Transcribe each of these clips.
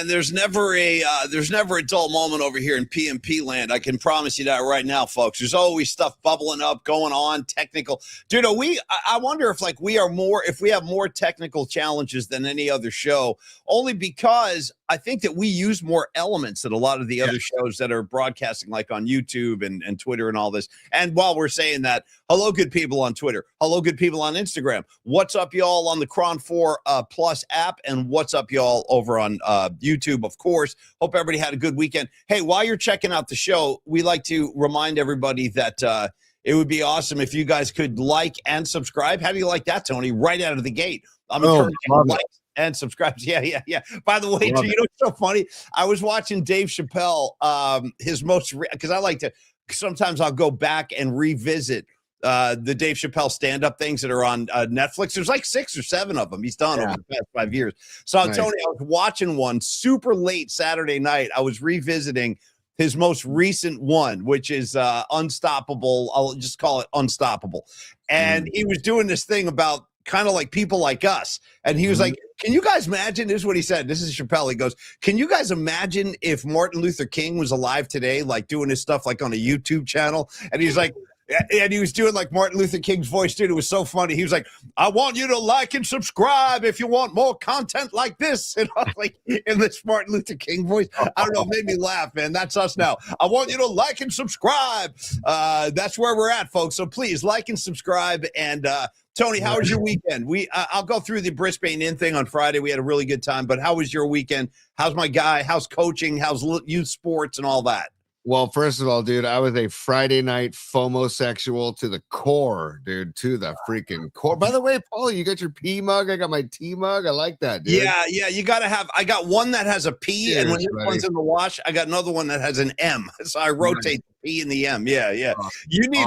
man, there's never a dull moment over here in PMP land. I can promise you that right now, folks. There's always stuff bubbling up, going on, technical. Dude, I wonder if we have more technical challenges than any other show, only because I think that we use more elements than a lot of the other shows that are broadcasting like on YouTube and Twitter and all this. And while we're saying that, hello, good people on Twitter. Hello, good people on Instagram. What's up, y'all, on the Cron 4 Plus app? And what's up, y'all, over on YouTube, of course. Hope everybody had a good weekend. Hey, while you're checking out the show, we like to remind everybody that it would be awesome if you guys could like and subscribe. How do you like that, Tony? Right out of the gate. I'm encouraging likes and subscribe. Yeah. By the way, you know what's so funny? I was watching Dave Chappelle, his most, because I like to, sometimes I'll go back and revisit the Dave Chappelle stand-up things that are on Netflix. There's like 6 or 7 of them he's done over the past 5 years. So Tony, I was watching one super late Saturday night. I was revisiting his most recent one, which is Unstoppable. I'll just call it Unstoppable. And he was doing this thing about kind of like people like us. And he was like, can you guys imagine? This is what he said. This is Chappelle. He goes, can you guys imagine if Martin Luther King was alive today, like doing his stuff like on a YouTube channel? And he's like, and he was doing like Martin Luther King's voice, dude. It was so funny. He was like, I want you to like and subscribe if you want more content like this. And I was like, in this Martin Luther King voice, I don't know, it made me laugh, man. That's us now. I want you to like and subscribe. That's where we're at, folks. So please like and subscribe. And Tony, how was your weekend? I'll go through the Brisbane Inn thing on Friday. We had a really good time. But how was your weekend? How's my guy? How's coaching? How's youth sports and all that? Well, first of all, dude, I was a Friday night FOMO-sexual to the core, dude, to the freaking core. By the way, Paul, you got your P mug. I got my T mug. I like that, dude. Yeah. You got to have, I got one that has a P, and when this one's in the wash, I got another one that has an M. So I rotate the P and the M. Yeah. You need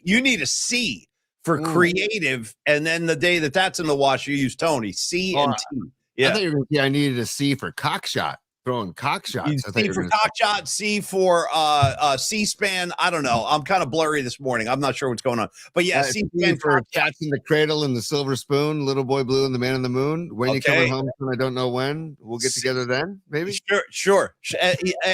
you need a C for creative, and then the day that's in the wash, you use Tony. C and T. Yeah. I thought you were going to say I needed a C for cockshot. Throwing cock shots. C for cock shot, C for C-SPAN. I don't know. I'm kind of blurry this morning. I'm not sure what's going on. But yeah, C-SPAN for Cats in the Cradle and the Silver Spoon, Little Boy Blue and the Man in the Moon. When you coming home, I don't know when. We'll get together then, maybe? Sure.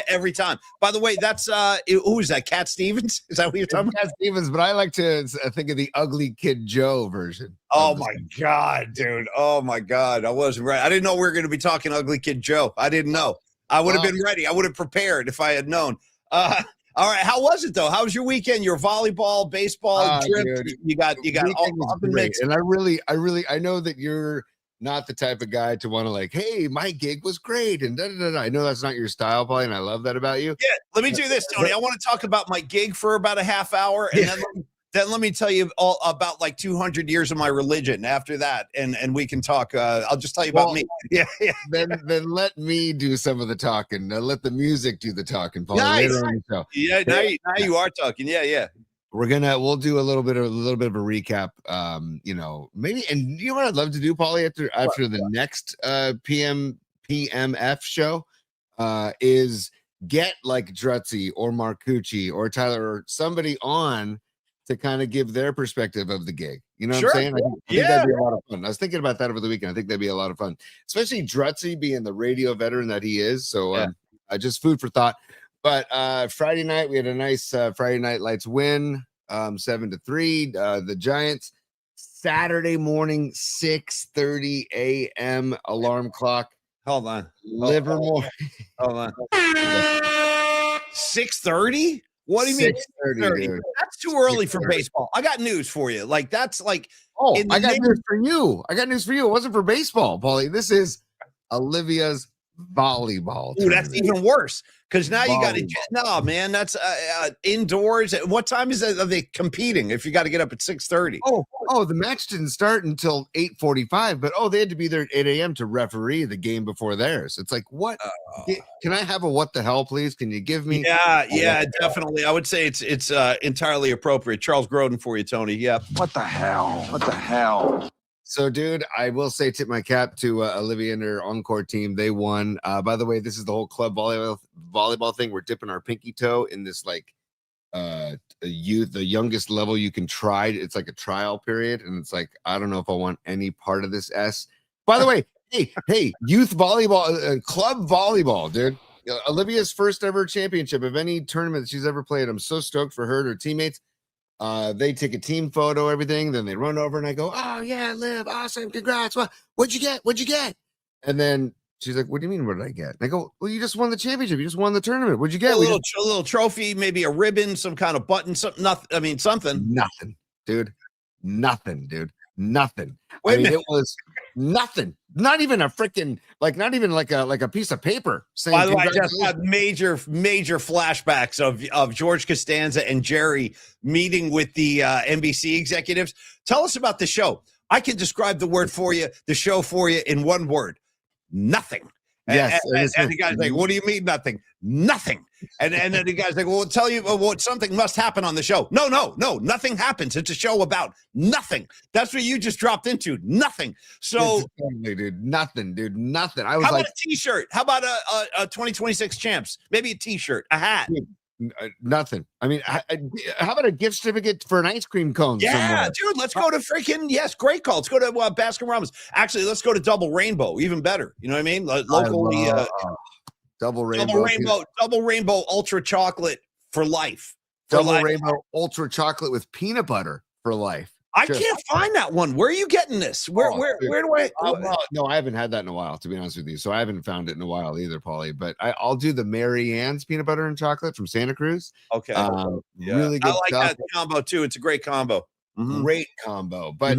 Every time. By the way, that's who is that? Cat Stevens? Is that what you're talking about? Cat Stevens, but I like to think of the Ugly Kid Joe version. Oh my God, dude. Oh my God. I wasn't right. I didn't know we were going to be talking Ugly Kid Joe. I didn't know. I would have been ready. I would have prepared if I had known. All right. How was it though? How was your weekend? Your volleyball, baseball, drip? Dude, you got all up and mixed. And I know that you're not the type of guy to want to like, hey, my gig was great. And I know that's not your style, Paulie, and I love that about you. Yeah. Let me do this, Tony. I want to talk about my gig for about a half hour, and then let me tell you all about like 200 years of my religion after that. And we can talk. I'll just tell you about me. Yeah. Then let me do some of the talking. Let the music do the talking, Paul. Nice. Later on the show. Yeah. Now you are talking. Yeah. We'll do a little bit of a recap. Maybe, and you know what I'd love to do, Paulie, after the next PMF show, is get like Drutzy or Marcucci or Tyler or somebody on to kind of give their perspective of the gig. You know what I'm saying? I think that'd be a lot of fun. I was thinking about that over the weekend. I think that'd be a lot of fun, especially Drutzy being the radio veteran that he is. So just food for thought. But Friday night, we had a nice Friday Night Lights win, 7-3. The Giants. Saturday morning, 6:30 a.m. alarm clock. Hold on. Livermore. Hold on. 6:30? What do you mean? 6:30? That's too early for baseball. I got news for you. Like that's like. Oh, I got news for you. It wasn't for baseball, Paulie. This is Olivia's volleyball. Ooh, that's even worse because now you got to. No, man, that's indoors. What time is it? Are they competing? If you got to get up at 6:30. Oh, the match didn't start until 8:45, but they had to be there at 8 a.m. to referee the game before theirs. It's like, what? Can I have a what the hell, please? Can you give me? Yeah, definitely. I would say it's entirely appropriate. Charles Grodin for you, Tony. Yeah. What the hell? So, dude, I will say tip my cap to Olivia and her encore team. They won. By the way, this is the whole club volleyball thing. We're dipping our pinky toe in this like the youngest level you can try. It's like a trial period, and it's like I don't know if I want any part of this S. By the way, Hey, youth volleyball, club volleyball, dude. Olivia's first ever championship of any tournament she's ever played. I'm so stoked for her and her teammates. They take a team photo, everything. Then they run over and I go, "Oh yeah, Liv, awesome, congrats! What'd you get? What'd you get?" And then she's like, "What do you mean? What did I get?" And I go, "Well, you just won the championship. You just won the tournament. What'd you get?" A little trophy, maybe a ribbon, some kind of button, something. Nothing. I mean, something. Nothing, dude. Nothing. Wait a minute. It was nothing. Not even a freaking not even like a piece of paper. Saying By the way, I just had major flashbacks of George Costanza and Jerry meeting with the NBC executives. Tell us about the show. I can describe the show for you in one word: nothing. Yes, and the guy's like, "What do you mean nothing? Nothing." And then the guy's like, "Well, we'll tell you what something must happen on the show." No, nothing happens. It's a show about nothing. That's what you just dropped into. Nothing. So, dude, nothing. I was how like, about a T-shirt? How about a 2026 champs? Maybe a T-shirt, a hat. Dude, nothing. I mean, how about a gift certificate for an ice cream cone? Yeah, somewhere? dude, let's go to freaking, yes, great call. Let's go to Baskin Robbins. Actually, let's go to Double Rainbow, even better. You know what I mean? Locally, Double Rainbow Ultra Chocolate for life. Double Rainbow Ultra Chocolate with peanut butter for life. I can't find that one. Where are you getting this? Where do I? No, I haven't had that in a while, to be honest with you. So I haven't found it in a while either, Paulie. But I'll do the Mary Ann's peanut butter and chocolate from Santa Cruz. Okay, really good. I like that combo too. It's a great combo. Great combo. But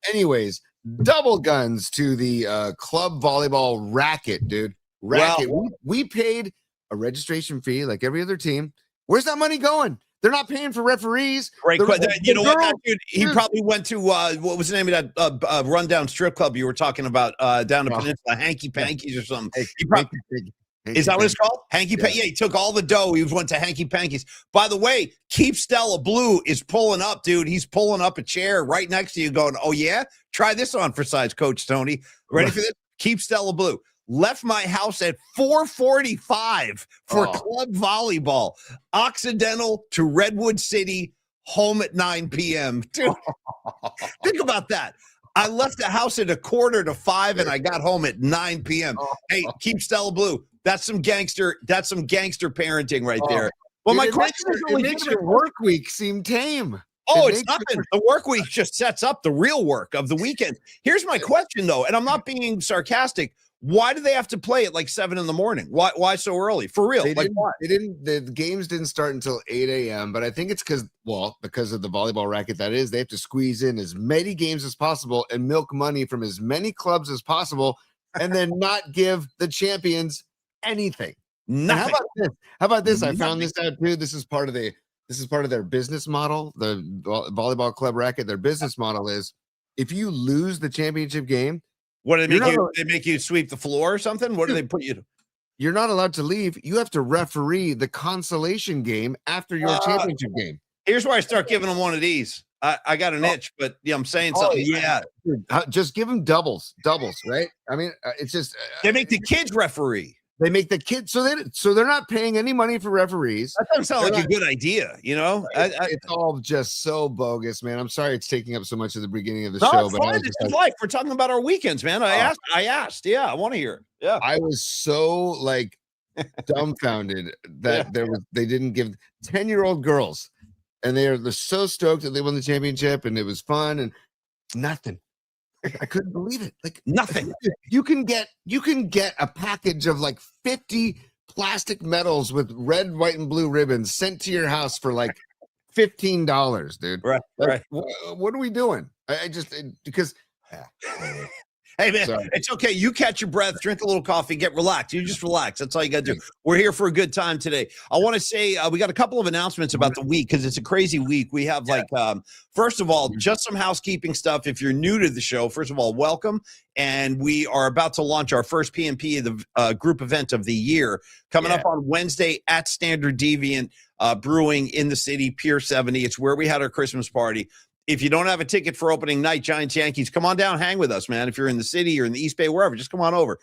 anyways, double guns to the club volleyball racket, dude. Racket. Well, we paid a registration fee like every other team. Where's that money going? They're not paying for rereferees. Great question. You know what, that dude, he probably went to what was the name of that rundown strip club you were talking about down the peninsula, Hanky Panky's or something. Is that what it's called? Hanky Panky. Yeah, he took all the dough. He went to Hanky Panky's. By the way, Keep Stella Blue is pulling up, dude. He's pulling up a chair right next to you going, "Oh, yeah? Try this on for size, Coach Tony. Ready for this? Keep Stella Blue. Left my house at 4:45 for club volleyball. Occidental to Redwood City, home at 9 p.m. Dude, think about that. I left the house at 4:45 and I got home at 9 p.m. Hey, Keep Stella Blue. That's some gangster parenting right there. Well, my question is, it makes your work week seem tame. Oh, it's nothing. The work week just sets up the real work of the weekend. Here's my question, though, and I'm not being sarcastic. Why do they have to play at like 7 a.m? Why so early? For real? The games didn't start until 8 a.m. But I think it's because of the volleyball racket that is, they have to squeeze in as many games as possible and milk money from as many clubs as possible, and then not give the champions anything. Nothing. How about this? I found this out too. This is part of their business model. The volleyball club racket. Their business model is if you lose the championship game. What do they make you? They make you sweep the floor or something? What do they put you to? You're not allowed to leave. You have to referee the consolation game after your championship game. Here's where I start giving them one of these. I got an itch, but I'm saying something. Yeah, just give them doubles, right? I mean, it's just they make the kids referee. They make the kids so they're not paying any money for referees. That doesn't sound like a good idea, you know. It's all just so bogus, man. I'm sorry it's taking up so much of the beginning of the show, but this is life. We're talking about our weekends, man. I asked. Yeah, I want to hear it. Yeah, I was so dumbfounded that they didn't give 10-year-old girls, and they're so stoked that they won the championship and it was fun and nothing. I couldn't believe it. Like nothing. You can get a package of 50 plastic medals with red, white, and blue ribbons sent to your house for $15, dude. Right. What are we doing? Because. Hey, man, It's okay. You catch your breath, drink a little coffee, get relaxed. You just relax. That's all you got to do. We're here for a good time today. I want to say we got a couple of announcements about the week because it's a crazy week. We have first of all, just some housekeeping stuff. If you're new to the show, first of all, welcome. And we are about to launch our first PMP, the group event of the year, coming up on Wednesday at Standard Deviant Brewing in the city, Pier 70. It's where we had our Christmas party. If you don't have a ticket for opening night, Giants, Yankees, come on down, hang with us, man. If you're in the city or in the East Bay, wherever, just come on over.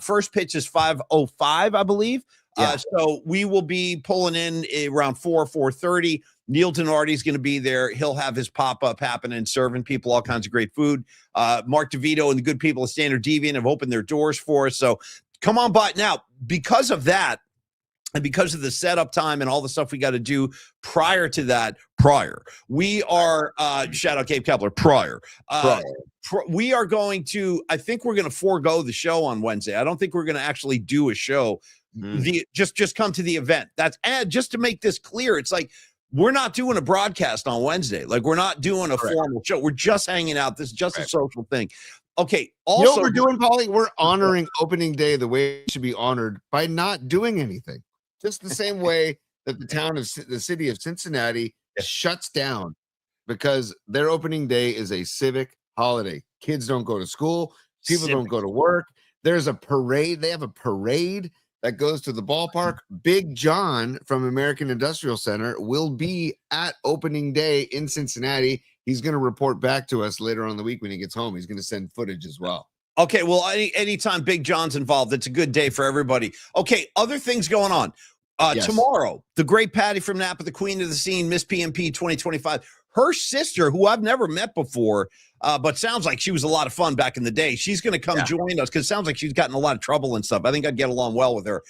First pitch is 5:05, I believe. So we will be pulling in around 4:30. Neil Denardi's going to be there. He'll have his pop-up happening, serving people all kinds of great food. Mark DeVito and the good people of Standard Deviant have opened their doors for us. So come on by. Now, because of that, and because of the setup time and all the stuff we got to do prior to that, we are, shout out Gabe Kepler, we are going to, I think we're going to forego the show on Wednesday. I don't think we're going to actually do a show. Just come to the event. And just to make this clear, it's like, we're not doing a broadcast on Wednesday. Like, we're not doing a formal show. We're just hanging out. This is just a social thing. Okay. Also, you know what we're doing, Paulie? We're honoring opening day the way it should be honored by not doing anything. Just the same way that the city of Cincinnati shuts down because their opening day is a civic holiday. Kids don't go to school. People don't go to work. There's a parade. They have a parade that goes to the ballpark. Big John from American Industrial Center will be at opening day in Cincinnati. He's going to report back to us later on in the week when he gets home. He's going to send footage as well. Okay, well, anytime Big John's involved, it's a good day for everybody. Okay, other things going on. Tomorrow, the great Patty from Napa, the queen of the scene, Miss PMP 2025. Her sister, who I've never met before, but sounds like she was a lot of fun back in the day. She's going to come join us because it sounds like she's gotten a lot of trouble and stuff. I think I'd get along well with her.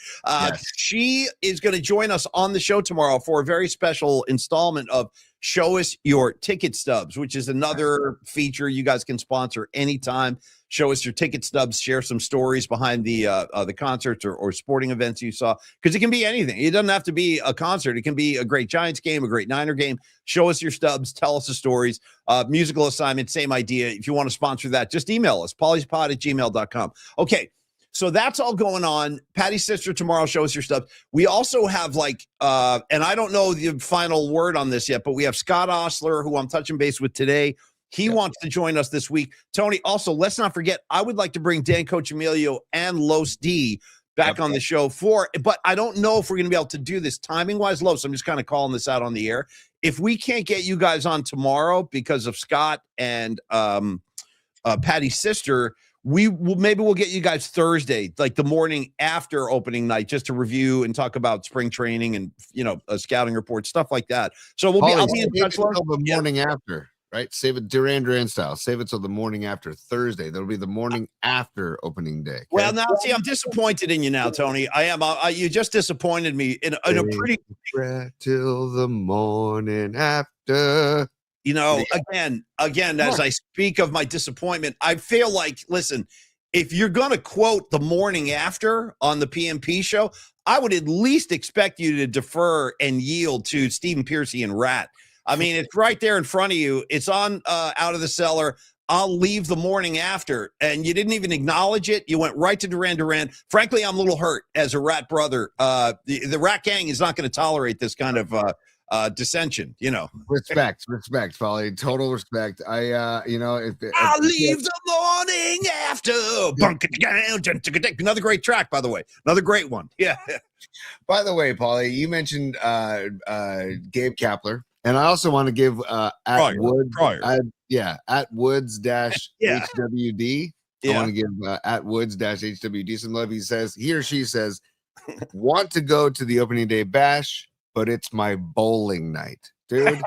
She is going to join us on the show tomorrow for a very special installment of Show Us Your Ticket Stubs, which is another feature you guys can sponsor anytime. Show us your ticket stubs, share some stories behind the concerts or sporting events you saw, because it can be anything. It doesn't have to be a concert. It can be a great Giants game, a great Niner game. Show us your stubs, tell us the stories. Musical assignment, same idea. If you want to sponsor that, just email us, paulyspod@gmail.com. Okay, so that's all going on. Patty's sister tomorrow, show us your stubs. We also have and I don't know the final word on this yet, but we have Scott Osler, who I'm touching base with today. He wants to join us this week. Tony, also, let's not forget, I would like to bring Dan Coach Emilio and Los D back on the show but I don't know if we're going to be able to do this timing-wise, Los. I'm just kind of calling this out on the air. If we can't get you guys on tomorrow because of Scott and Patty's sister, maybe we'll get you guys Thursday, like the morning after opening night, just to review and talk about spring training and, a scouting report, stuff like that. So I'll be in touch the morning after. Right, save it Duran style. Save it till the morning after Thursday. That'll be the morning after opening day. Okay? Well, now see, I'm disappointed in you now, Tony. I am. You just disappointed me in a pretty till the morning after. Again, as I speak of my disappointment, I feel like, listen, if you're going to quote the morning after on the PMP show, I would at least expect you to defer and yield to Stephen Piercy and Rat. I mean, it's right there in front of you. It's on Out of the Cellar. I'll leave the morning after. And you didn't even acknowledge it. You went right to Duran. Frankly, I'm a little hurt as a Rat brother. The Rat gang is not going to tolerate this kind of dissension, Respect, Paulie. Total respect. I'll leave the morning after. Another great track, by the way. Another great one. Yeah. By the way, Paulie, you mentioned Gabe Kapler. And I also want to give at Woods-HWD. I want to give at Woods-HWD some love. He or she says, want to go to the opening day bash, but it's my bowling night. Dude,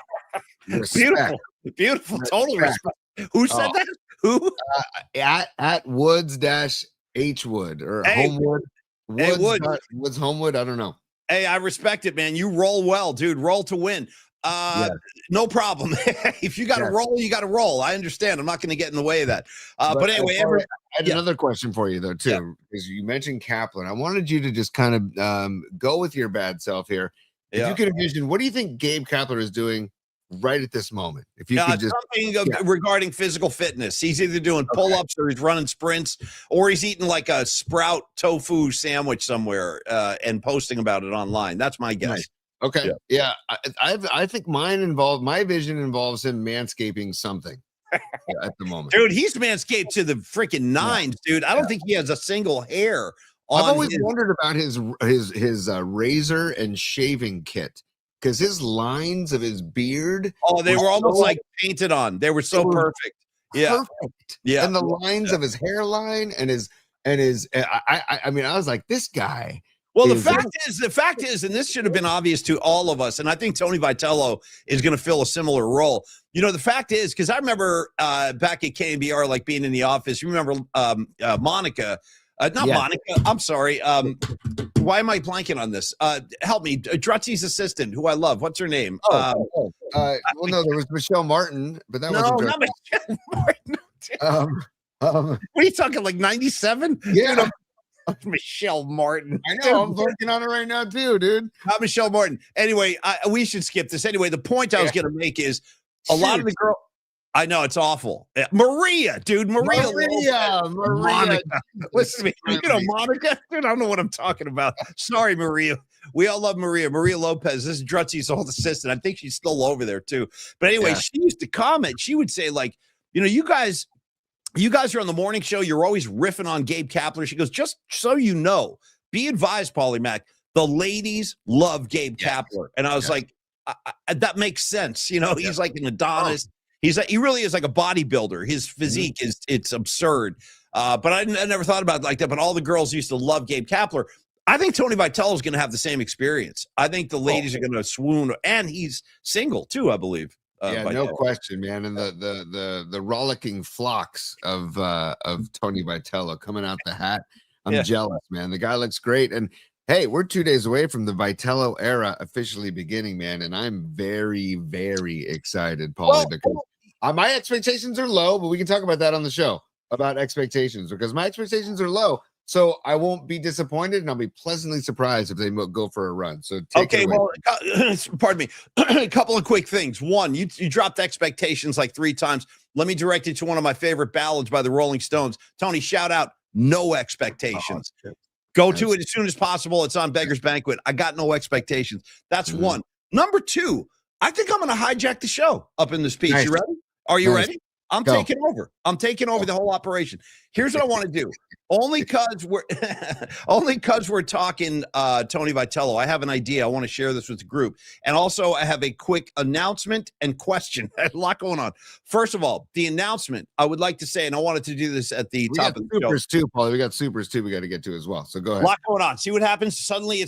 beautiful. Total respect. Who said that? Who? At Woods-Hwood or Homewood. Woods Homewood. I don't know. Hey, I respect it, man. You roll well, dude. Roll to win. No problem. If you got to roll, you got to roll. I understand. I'm not going to get in the way of that. But anyway, I had another question for you though, too, because you mentioned Kaplan. I wanted you to just kind of go with your bad self here. If you could envision, what do you think Gabe Kapler is doing right at this moment? If you could just something regarding physical fitness, he's either doing pull-ups or he's running sprints, or he's eating like a Sprout tofu sandwich somewhere and posting about it online. That's my guess. Nice. Okay. Yeah. I think my vision involves him manscaping something at the moment. Dude, he's manscaped to the freaking nines, dude. I don't think he has a single hair on. I've always wondered about his razor and shaving kit, because his lines of his beard. Oh, they were almost like painted on. They were so perfect. Yeah. Perfect. Yeah. And the lines of his hairline and his I mean, I was like, this guy Well, the fact is, and this should have been obvious to all of us, and I think Tony Vitello is going to fill a similar role. You know, the fact is, because I remember back at KNBR, like being in the office, you remember Monica, Monica, I'm sorry. Why am I blanking on this? Help me. Drutzy's assistant, who I love. What's her name? Well, no, there was Michelle Martin, but that wasn't not Michelle Martin. What are you talking, like 97? Yeah. Dude, Michelle Martin. I know. I'm working on it right now too, dude. Not Michelle Martin. Anyway, we should skip this. Anyway, the point I was going to make is a lot of the girl. I know it's awful. Maria, dude. Maria. Monica. Listen to me. You know, Monica. Dude, I don't know what I'm talking about. Sorry, Maria. We all love Maria. Maria Lopez. This is Drutzy's old assistant. I think she's still over there too. But anyway, she used to comment. She would say, like, you know, you guys are on the morning show. You're always riffing on Gabe Kapler. She goes, just so you know, be advised, Paulie Mac, the ladies love Gabe Kapler. And I was like, that makes sense. You know, he's like an Adonis. He really is like a bodybuilder. His physique it's absurd. But I never thought about it like that. But all the girls used to love Gabe Kapler. I think Tony Vitello is going to have the same experience. I think the ladies are going to swoon, and he's single too, I believe. No question, man. And the rollicking flocks of Tony Vitello coming out the hat. I'm jealous, man. The guy looks great. And hey, we're 2 days away from the Vitello era officially beginning, man. And I'm very, very excited, Paulie, because my expectations are low, but we can talk about that on the show about expectations, because my expectations are low. So I won't be disappointed, and I'll be pleasantly surprised if they go for a run. So pardon me. A couple of quick things. One, you dropped expectations like 3 times. Let me direct you to one of my favorite ballads by the Rolling Stones. Tony, shout out No Expectations. Go to it as soon as possible. It's on Beggar's Banquet. I got no expectations. That's one. Number 2, I think I'm going to hijack the show up in this piece. You ready? Are you ready? I'm taking over. I'm taking over the whole operation. Here's what I want to do. Only because we're talking Tony Vitello. I have an idea. I want to share this with the group. And also I have a quick announcement and question. A lot going on. First of all, the announcement, I would like to say, and I wanted to do this at the top of the show. Supers too, Paulie. We got supers too we got to get to as well. So go ahead. A lot going on. See what happens. Suddenly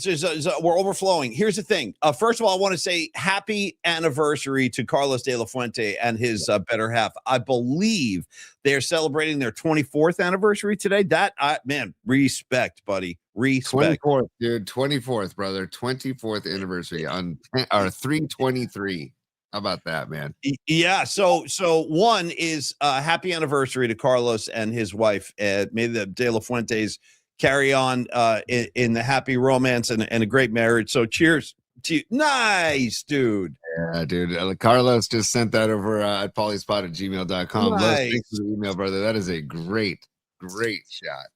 we're overflowing. Here's the thing. First of all, I want to say happy anniversary to Carlos De La Fuente and his better half. I believe they're celebrating their 24th anniversary today. Man, respect, buddy. Respect. 24th, dude. 24th, brother. 24th anniversary on 3/23. How about that, man? Yeah. So one is happy anniversary to Carlos and his wife. May the De La Fuentes carry on in the happy romance and a great marriage. So cheers to you. Nice, dude. Yeah, dude. Carlos just sent that over at pauliespot@gmail.com. Nice. Thanks for the email, brother. That is a great shot.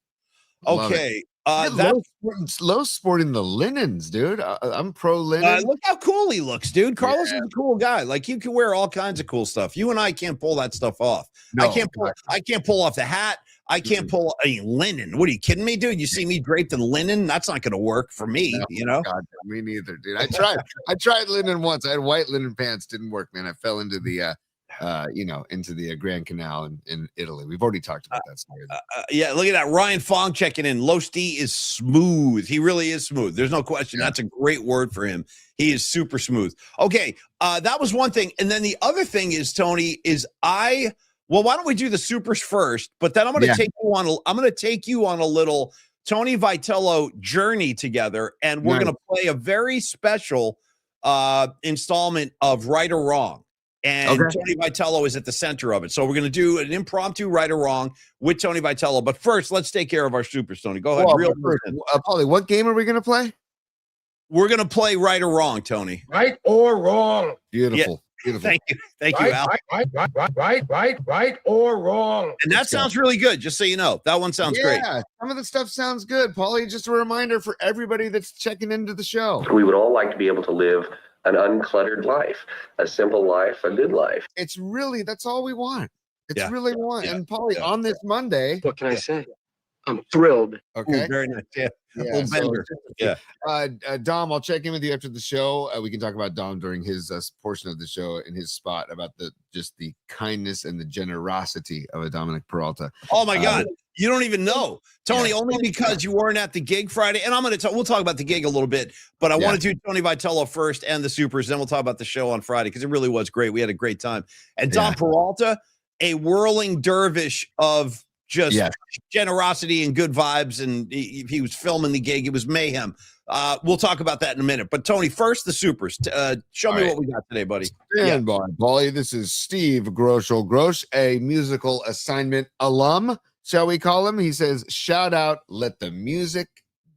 Okay. Low sporting the linens, dude. I'm pro linen. Look how cool he looks, dude. Carlos is a cool guy. Like, you can wear all kinds of cool stuff. You and I can't pull that stuff off. No, I can't pull off the hat. I can't pull linen. What are you kidding me, dude? You see me draped in linen? That's not going to work for me. No, you know? God, me neither, dude. I tried linen once. I had white linen pants. Didn't work, man. I fell into the into the Grand Canal in Italy. We've already talked about that story. Look at that. Ryan Fong checking in. Losti is smooth. He really is smooth. There's no question. That's a great word for him. He is super smooth. Okay, that was one thing. And then the other thing is, Tony, why don't we do the supers first? But then I'm going to take you on a little Tony Vitello journey together, and we're going to play a very special installment of Right or Wrong. And Tony Vitello is at the center of it. So we're going to do an impromptu Right or Wrong with Tony Vitello. But first, let's take care of our supers, Tony. Go ahead. Paulie, what game are we going to play? We're going to play Right or Wrong, Tony. Right or wrong. Beautiful. Yeah. Beautiful. Thank you, Al. Right or wrong. And that sounds really good, just so you know. That one sounds great. Yeah, some of the stuff sounds good. Paulie, just a reminder for everybody that's checking into the show. We would all like to be able to live an uncluttered life, a simple life, a good life. It's really, that's all we want. It's really one. And Paulie, on this Monday. What can I say? I'm thrilled. Okay. Ooh, very nice. Dom, I'll check in with you after the show. We can talk about Dom during his portion of the show in his spot about the kindness and the generosity of a Dominic Peralta. Oh my God. You don't even know, Tony, Yeah. only because you weren't at the gig Friday. And I'm going to we'll talk about the gig a little bit, but I want to do Tony Vitello first and the Supers. Then we'll talk about the show on Friday because it really was great. We had a great time. And Don Peralta, a whirling dervish of just generosity and good vibes. And he was filming the gig. It was mayhem. We'll talk about that in a minute. But Tony, first the Supers. Show me what we got today, buddy. Stand by, Paulie. This is Steve Grosch, a musical assignment alum, shall we call him? He says, shout out, let the music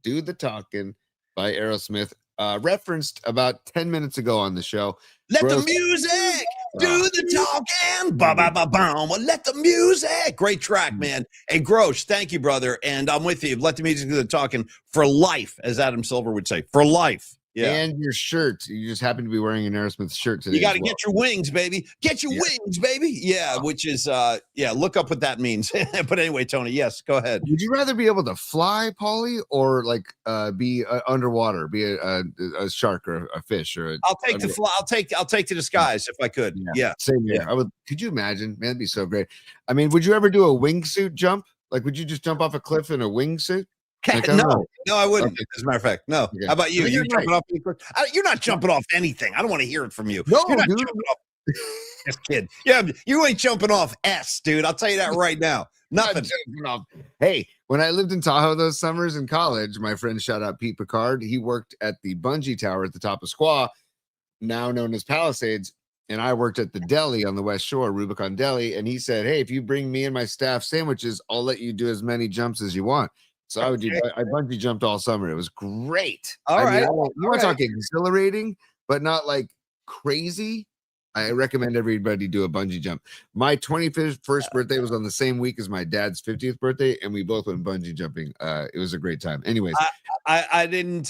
do the talking by Aerosmith, referenced about 10 minutes ago on the show. Let the music do the talking. Ba-ba-ba-bam. Let the music. Great track, man. Hey, Grosch, thank you, brother. And I'm with you. Let the music do the talking for life, as Adam Silver would say. For life. Yeah. And your shirt. You just happen to be wearing an Aerosmith shirt today. You got to get your wings, baby. Get your wings, baby. Yeah, which is, look up what that means. But anyway, Tony, yes, go ahead. Would you rather be able to fly, Paulie, or like be underwater, be a shark or a fish? Or I'll take the fly. I'll take the skies if I could. Yeah. Same here. Yeah. I would. Could you imagine? Man, that'd be so great. I mean, would you ever do a wingsuit jump? Like, would you just jump off a cliff in a wingsuit? Like, no, I wouldn't. Okay. As a matter of fact, no. Okay. How about you? You're Jumping off you're not jumping off anything. I don't want to hear it from you. No, you're not dude. jumping off. Just kid. Yeah, you ain't jumping off S, dude. I'll tell you that right now. Nothing. Hey, when I lived in Tahoe those summers in college, my friend, shout out Pete Picard, he worked at the bungee tower at the top of Squaw, now known as Palisades, and I worked at the deli on the West Shore, Rubicon Deli, and he said, hey, if you bring me and my staff sandwiches, I'll let you do as many jumps as you want. So I bungee jumped all summer. It was great. All right. You want to talk exhilarating, but not like crazy. I recommend everybody do a bungee jump. My 21st birthday was on the same week as my dad's 50th birthday, and we both went bungee jumping. It was a great time. Anyways, I didn't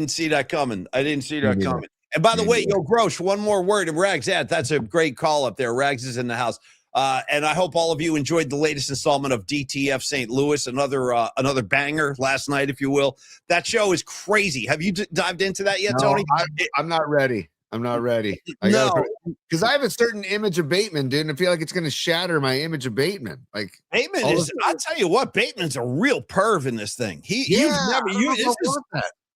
see that coming. I didn't see that coming. And by the way, Grosch, one more word of Rags. That's a great call up there. Rags is in the house. And I hope all of you enjoyed the latest installment of DTF St. Louis, another banger last night, if you will. That show is crazy. Have you dived into that yet, Tony? I'm not ready. Because I have a certain image of Bateman, dude, and I feel like it's going to shatter my image of Bateman. Like Bateman I'll tell you what, Bateman's a real perv in this thing.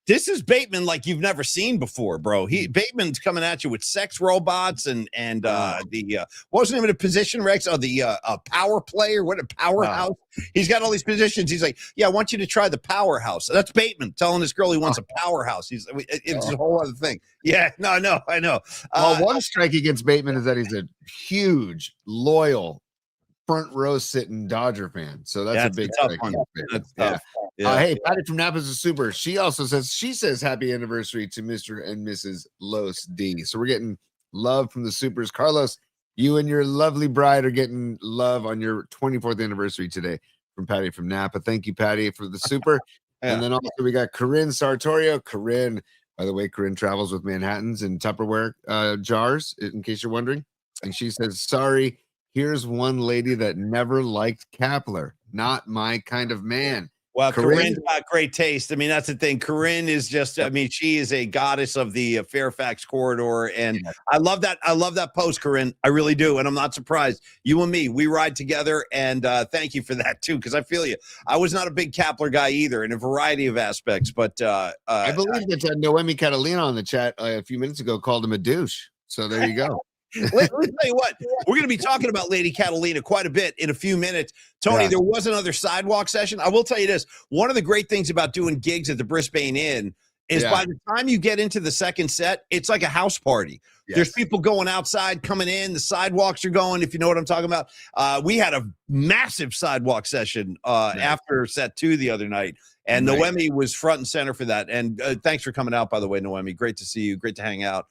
This is Bateman like you've never seen before, bro. Bateman's coming at you with sex robots and the what was the name of the position, Rex? The power player, what a powerhouse. He's got all these positions. He's like, yeah, I want you to try the powerhouse. That's Bateman telling this girl he wants a powerhouse. It's a whole other thing. Yeah, no, I know. One strike against Bateman is that he's a huge, loyal, front row sitting Dodger fan. So that's a big strike. That's tough. Yeah. Hey, Patty from Napa's a super. She says happy anniversary to Mr. and Mrs. Los D. So we're getting love from the supers. Carlos, you and your lovely bride are getting love on your 24th anniversary today from Patty from Napa. Thank you, Patty, for the super. And then also we got Corinne Sartorio. Corinne, by the way, Corinne travels with Manhattans and Tupperware jars, in case you're wondering. And she says, sorry, here's one lady that never liked Kapler. Not my kind of man. Well, Corinne's got great taste. I mean, that's the thing. Corinne is just, I mean, she is a goddess of the Fairfax corridor. And I love that. I love that post, Corinne. I really do. And I'm not surprised. You and me, we ride together. And thank you for that, too, because I feel you. I was not a big Kapler guy either in a variety of aspects. But I believe that Noemi Catalina on the chat a few minutes ago called him a douche. So there you go. Let me tell you what, we're going to be talking about Lady Catalina quite a bit in a few minutes. Tony, there was another sidewalk session. I will tell you this. One of the great things about doing gigs at the Brisbane Inn is by the time you get into the second set, it's like a house party. Yes. There's people going outside, coming in. The sidewalks are going, if you know what I'm talking about. We had a massive sidewalk session after set 2 the other night. And Noemi was front and center for that. And thanks for coming out, by the way, Noemi. Great to see you. Great to hang out.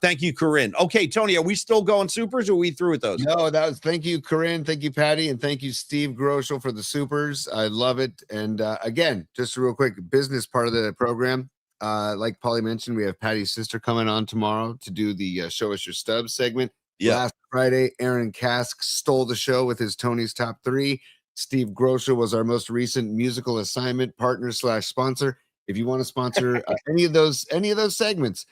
Thank you, Corinne. Okay, Tony, are we still going supers or are we through with those? No, thank you, Corinne. Thank you, Patty. And thank you, Steve Groschel, for the supers. I love it. And again, just a real quick business part of the program. Like Paulie mentioned, we have Patty's sister coming on tomorrow to do the Show Us Your Stubs segment. Last Friday, Aaron Kask stole the show with his Tony's Top 3. Steve Groschel was our most recent musical assignment partner / sponsor. If you want to sponsor any of those segments,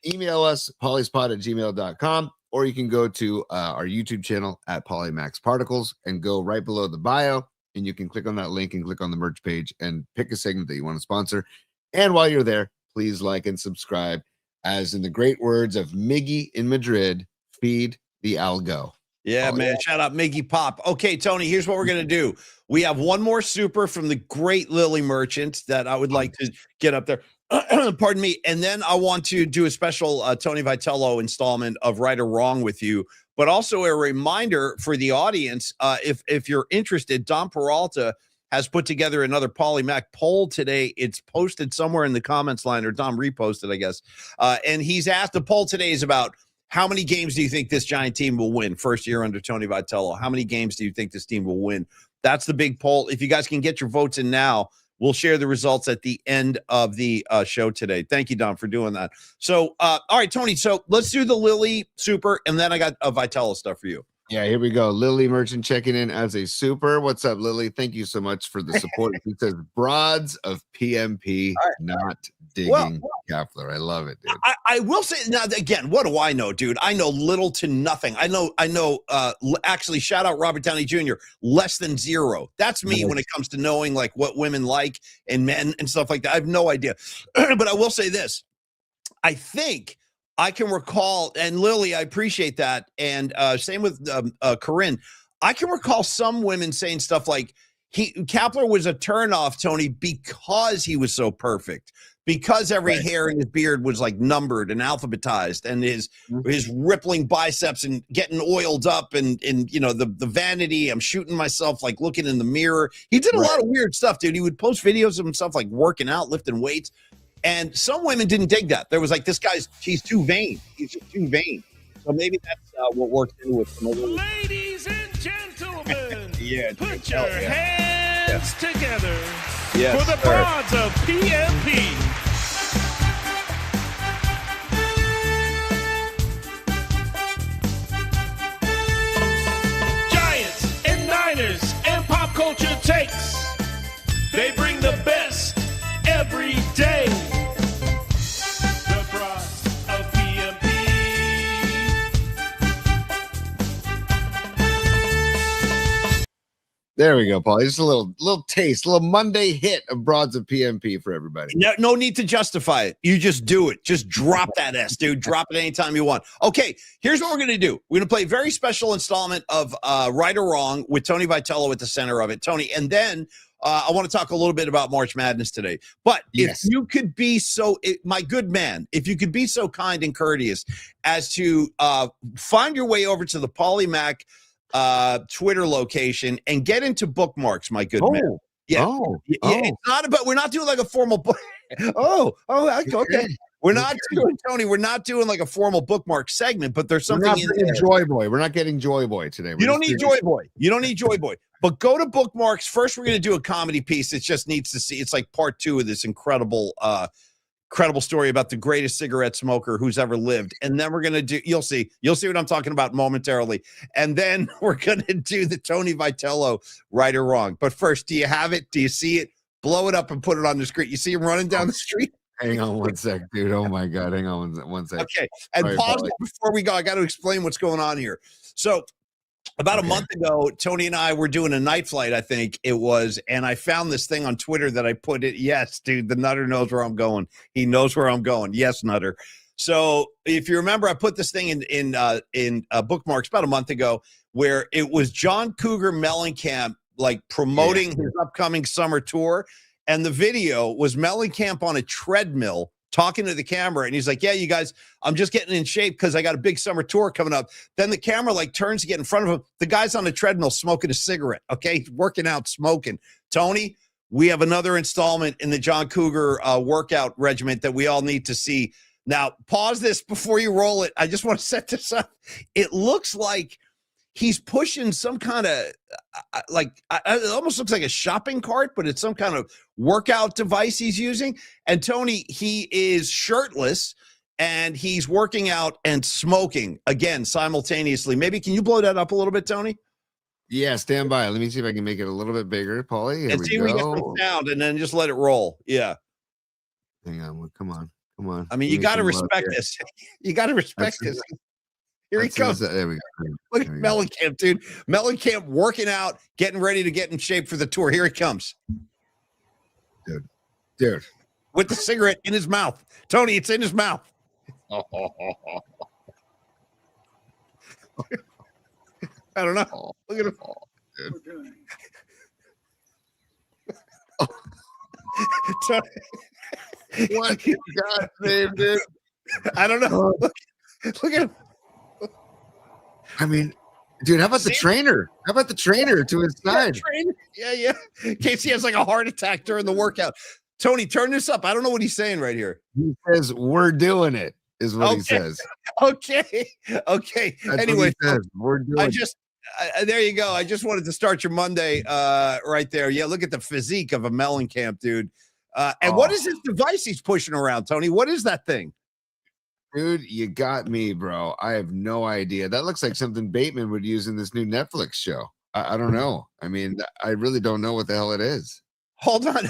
email us, polyspot@gmail.com, or you can go to our YouTube channel at Polymax Particles and go right below the bio and you can click on that link and click on the merch page and pick a segment that you want to sponsor. And while you're there, please like and subscribe. As in the great words of Miggy in Madrid, feed the algo. Yeah, man. Shout out Miggy Pop. Okay, Tony, here's what we're going to do. We have one more super from the great Lily Merchant that I would like to get up there. Pardon me. And then I want to do a special Tony Vitello installment of Right or Wrong with you. But also a reminder for the audience, if you're interested, Dom Peralta has put together another Polymac poll today. It's posted somewhere in the comments line, or Dom reposted, I guess. And he's asked, the poll today is about how many games do you think this Giant team will win first year under Tony Vitello? How many games do you think this team will win? That's the big poll. If you guys can get your votes in now, we'll share the results at the end of the show today. Thank you, Dom, for doing that. So, all right, Tony, so let's do the Lily super, and then I got a Vitello stuff for you. Yeah, here we go. Lily Merchant checking in as a super. What's up, Lily? Thank you so much for the support. He says broads of PMP, not digging Kapler. I love it, dude. I will say now again, what do I know, dude? I know little to nothing. I know actually, shout out Robert Downey Jr., less than zero. That's me when it comes to knowing like what women like and men and stuff like that. I have no idea. But I will say this. I think I can recall, and Lily, I appreciate that. And same with Corinne. I can recall some women saying stuff like, Kapler was a turnoff, Tony, because he was so perfect, because every hair in his beard was like numbered and alphabetized, and his rippling biceps and getting oiled up, and you know, the vanity. I'm shooting myself, like looking in the mirror. He did a lot of weird stuff, dude. He would post videos of himself like working out, lifting weights. And some women didn't dig that. There was like, he's too vain. He's just too vain. So maybe that's what works in with some of the ladies and gentlemen. Put your hands together for the broads of PMP. Giants and Niners and pop culture takes. They bring the best every day. The broads of PMP. There we go, Paul. Just a little taste, a little Monday hit of broads of PMP for everybody. No need to justify it. You just do it. Just drop that S, dude. Drop it anytime you want. Okay, here's what we're going to do. We're going to play a very special installment of Right or Wrong with Tony Vitello at the center of it. Tony, and then I want to talk a little bit about March Madness today. But if you could be my good man, if you could be so kind and courteous as to find your way over to the Polymac Twitter location and get into bookmarks, my good man. It's not about, we're not doing like a formal book. Okay. We're not doing, Tony, we're not doing like a formal bookmark segment, but there's something in there. Joy Boy. We're not getting Joy Boy today. You don't need Joy Boy. You don't need Joy Boy. But go to bookmarks. First, we're going to do a comedy piece that just needs to see. It's like part 2 of this incredible story about the greatest cigarette smoker who's ever lived. And then we're going to do, you'll see what I'm talking about momentarily. And then we're going to do the Tony Vitello Right or Wrong. But first, do you have it? Do you see it? Blow it up and put it on the screen. You see him running down the street? Hang on one sec, dude. Oh my God. Hang on one sec. Okay. And pause it before we go. I got to explain what's going on here. So about a month ago, Tony and I were doing a night flight, I think it was, and I found this thing on Twitter that I put it. Yes, dude, the Nutter knows where I'm going. He knows where I'm going. Yes, Nutter. So if you remember, I put this thing in bookmarks about a month ago, where it was John Cougar Mellencamp like promoting his upcoming summer tour, and the video was Mellencamp on a treadmill talking to the camera, and he's like, yeah, you guys, I'm just getting in shape because I got a big summer tour coming up. Then the camera like turns to get in front of him. The guy's on the treadmill smoking a cigarette, okay? Working out, smoking. Tony, we have another installment in the John Cougar workout regiment that we all need to see. Now, pause this before you roll it. I just want to set this up. It looks like he's pushing some kind of it almost looks like a shopping cart, but it's some kind of workout device he's using. And Tony, he is shirtless and he's working out and smoking again simultaneously. Maybe can you blow that up a little bit, Tony? Yeah, stand by. Let me see if I can make it a little bit bigger, Paulie. And see if we get some sound, and then just let it roll. Yeah. Hang on. Come on. I mean, you got to respect this. You got to respect this. Here he comes. There we go. Look at Mellencamp, dude. Mellencamp working out, getting ready to get in shape for the tour. Here he comes. Dude. With the cigarette in his mouth. Tony, it's in his mouth. I don't know. Look at him. Tony. What? God name, dude. I don't know. Look at him. I mean, dude, how about the trainer? How about the trainer to his side? Yeah. In case he has like a heart attack during the workout. Tony, turn this up. I don't know what he's saying right here. He says, "We're doing it," is what he says. Okay. That's Anyway, what he says. We're doing it. There you go. I just wanted to start your Monday right there. Yeah, look at the physique of a Mellencamp, dude. And what is this device he's pushing around, Tony? What is that thing? Dude, you got me, bro. I have no idea. That looks like something Bateman would use in this new Netflix show. I don't know. I mean, I really don't know what the hell it is. Hold on.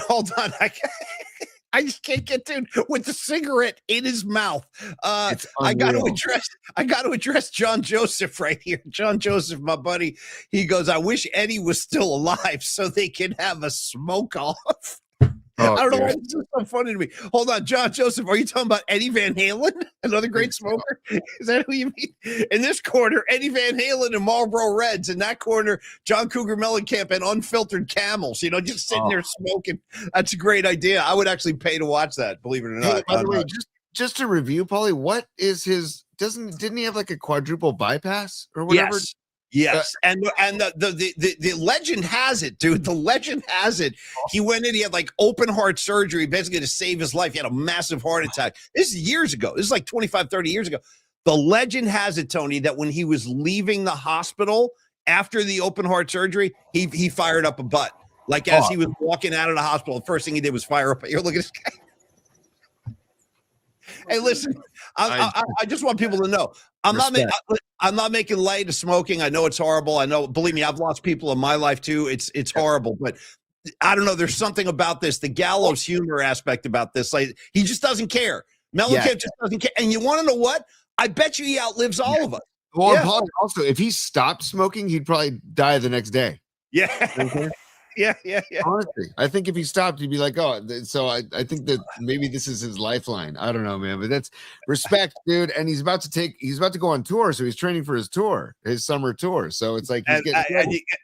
I just can't get dude with the cigarette in his mouth. I got to address John Joseph right here. John Joseph, my buddy. He goes, I wish Eddie was still alive so they could have a smoke off. I don't know why this is so funny to me. Hold on, John Joseph. Are you talking about Eddie Van Halen, another great smoker? Is that who you mean? In this corner, Eddie Van Halen and Marlboro Reds. In that corner, John Cougar Mellencamp and Unfiltered Camels. Just sitting there smoking. That's a great idea. I would actually pay to watch that, believe it or not. Hey, by the way, just to review, Paulie, what is his? Didn't he have like a quadruple bypass or whatever? Yes, and the legend has it, dude. The legend has it. He went in, he had like open heart surgery, basically to save his life. He had a massive heart attack. This is years ago. This is like 25, 30 years ago. The legend has it, Tony, that when he was leaving the hospital after the open heart surgery, he fired up a butt. Like as he was walking out of the hospital, the first thing he did was fire up. Here, look at this guy. Hey, listen, I just want people to know I'm not making light of smoking. I know it's horrible. I know, believe me, I've lost people in my life too. It's horrible, but I don't know. There's something about this, the gallows humor aspect about this. Like he just doesn't care. Mellencamp just doesn't care. And you want to know what? I bet you he outlives all of us. Well, Paul, also, if he stopped smoking, he'd probably die the next day. Yeah. Yeah. Honestly, I think if he stopped, he'd be like, "Oh." So I think that maybe this is his lifeline. I don't know, man, but that's respect, dude. And he's about to go on tour, so he's training for his tour, his summer tour. So it's like he's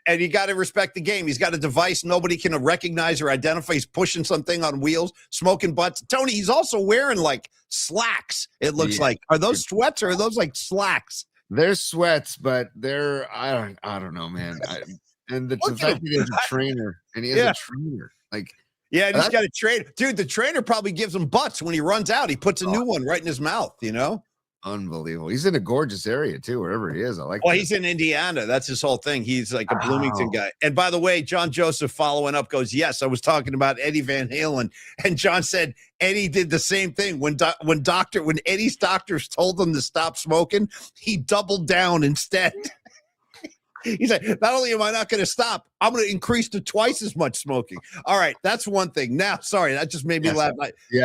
and you got to respect the game. He's got a device nobody can recognize or identify. He's pushing something on wheels, smoking butts. Tony, he's also wearing like slacks. It looks like. Are those sweats or are those like slacks? They're sweats, but they're I don't know, man. And the fact that he has a trainer and he has a trainer, like, and he's got a trainer, dude. The trainer probably gives him butts when he runs out. He puts a new one right in his mouth, Unbelievable. He's in a gorgeous area too, wherever he is. I like. Well, he's in Indiana. That's his whole thing. He's like a Bloomington guy. And by the way, John Joseph following up goes, yes, I was talking about Eddie Van Halen, and John said Eddie did the same thing when Eddie's doctors told him to stop smoking, he doubled down instead. He said, not only am I not going to stop, I'm going to increase to twice as much smoking. All right, that's one thing. Now, sorry, that just made me laugh.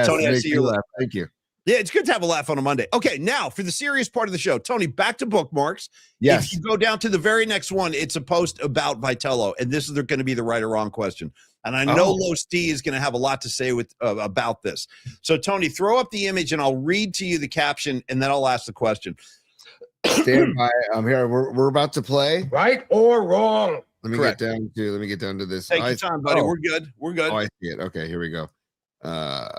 Tony, I see your laugh. Thank you. Yeah, it's good to have a laugh on a Monday. Okay, now for the serious part of the show, Tony, back to bookmarks. Yes. If you go down to the very next one, it's a post about Vitello, and this is going to be the right or wrong question. And I know Los D is going to have a lot to say about this. So, Tony, throw up the image, and I'll read to you the caption, and then I'll ask the question. Stand by. I'm here. We're about to play. Right or wrong? Let me get down to this. Take your time, buddy. We're good. Oh, I see it. Okay, here we go. By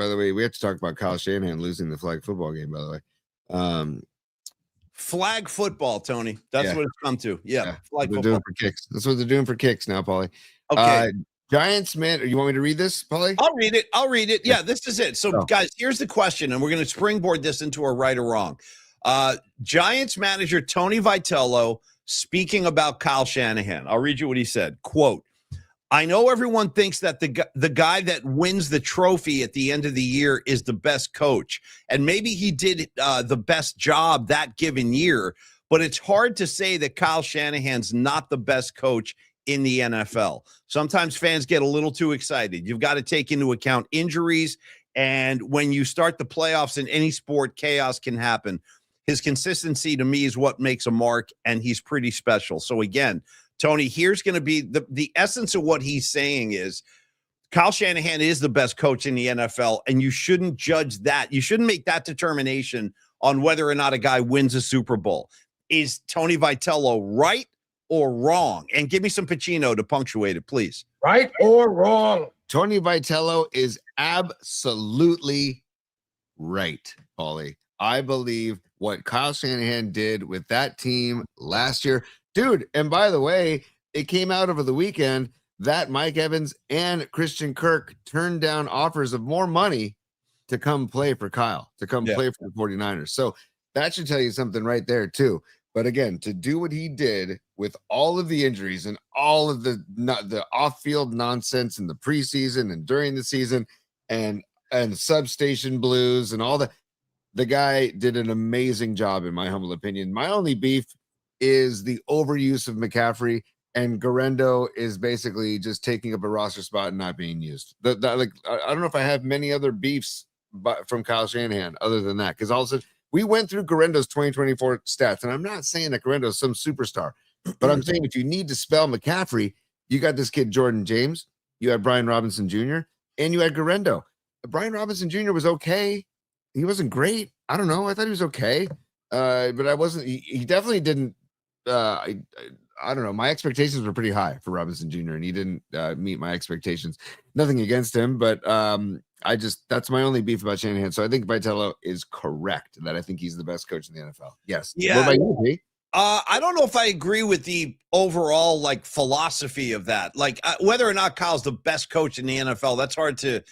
the way, we have to talk about Kyle Shanahan losing the flag football game, by the way. Flag football, Tony. That's what it's come to. Yeah. Flag football. Doing for kicks. That's what they're doing for kicks now, Paulie. Okay. Giants, man. You want me to read this, Paulie? I'll read it. Yeah, this is it. So, guys, here's the question, and we're going to springboard this into a right or wrong. Giants manager Tony Vitello speaking about Kyle Shanahan. I'll read you what he said. Quote, I know everyone thinks that the guy that wins the trophy at the end of the year is the best coach, and maybe he did the best job that given year, but it's hard to say that Kyle Shanahan's not the best coach in the NFL. Sometimes fans get a little too excited. You've got to take into account injuries And when you start the playoffs in any sport, chaos can happen. His consistency to me is what makes a mark, and he's pretty special. So again, Tony, here's going to be the essence of what he's saying is Kyle Shanahan is the best coach in the NFL, and you shouldn't judge that. You shouldn't make that determination on whether or not a guy wins a Super Bowl. Is Tony Vitello right or wrong? And give me some Pacino to punctuate it, please. Right or wrong? Tony Vitello is absolutely right, Paulie. I believe what Kyle Shanahan did with that team last year, dude. And by the way, it came out over the weekend that Mike Evans and Christian Kirk turned down offers of more money to come play for Kyle, to come play for the 49ers. So that should tell you something right there too. But again, to do what he did with all of the injuries and all of the off-field nonsense in the preseason and during the season and substation blues and all that, the guy did an amazing job, in my humble opinion. My only beef is the overuse of McCaffrey, and Garendo is basically just taking up a roster spot and not being used. I don't know if I have many other beefs from Kyle Shanahan other than that, because also we went through Garendo's 2024 stats, and I'm not saying that Garendo is some superstar, but I'm saying if you need to spell McCaffrey, you got this kid Jordan James, you had Brian Robinson Jr., and you had Garendo. Brian Robinson Jr. was okay. He wasn't great. I don't know. I thought he was okay, but I wasn't. He definitely didn't. I don't know. My expectations were pretty high for Robinson Jr., and he didn't meet my expectations. Nothing against him, but that's my only beef about Shanahan. So I think Vitello is correct that I think he's the best coach in the NFL. Yes. Yeah. What about you, P? I don't know if I agree with the overall philosophy of that. Whether or not Kyle's the best coach in the NFL, that's hard to.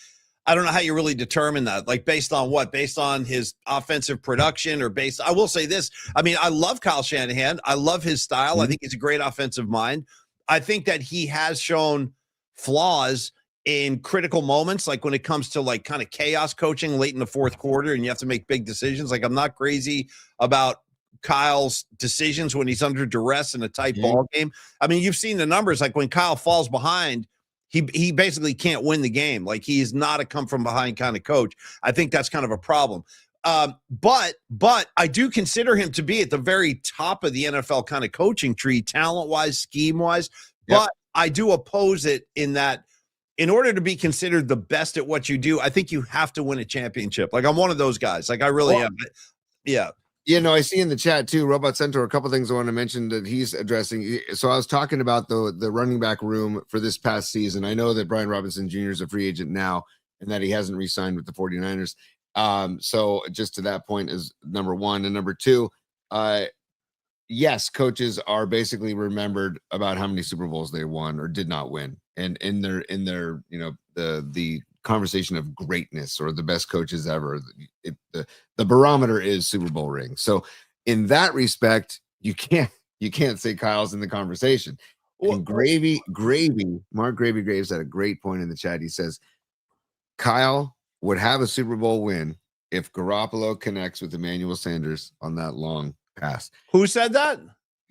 I don't know how you really determine that. Based on what? Based on his offensive production or I will say this. I mean, I love Kyle Shanahan. I love his style. Mm-hmm. I think he's a great offensive mind. I think that he has shown flaws in critical moments, like when it comes to kind of chaos coaching late in the fourth quarter and you have to make big decisions. I'm not crazy about Kyle's decisions when he's under duress in a tight ball game. I mean, you've seen the numbers. When Kyle falls behind, he basically can't win the game. He is not a come from behind kind of coach. I think that's kind of a problem. But I do consider him to be at the very top of the NFL kind of coaching tree, talent wise, scheme wise. Yep. But I do oppose it in that in order to be considered the best at what you do, I think you have to win a championship. I'm one of those guys. I really am. Yeah. I see in the chat too, Robot Centaur, a couple things I want to mention that he's addressing. So I was talking about the running back room for this past season. I know that Brian Robinson Jr. is a free agent now and that he hasn't re-signed with the 49ers. So just to that point is number one. And number two, yes, coaches are basically remembered about how many Super Bowls they won or did not win. And in their the conversation of greatness or the best coaches ever, the barometer is Super Bowl rings. So in that respect, you can't say Kyle's in the conversation. And Mark Gravy Graves had a great point in the chat. He says Kyle would have a Super Bowl win if Garoppolo connects with Emmanuel Sanders on that long pass. Who said that?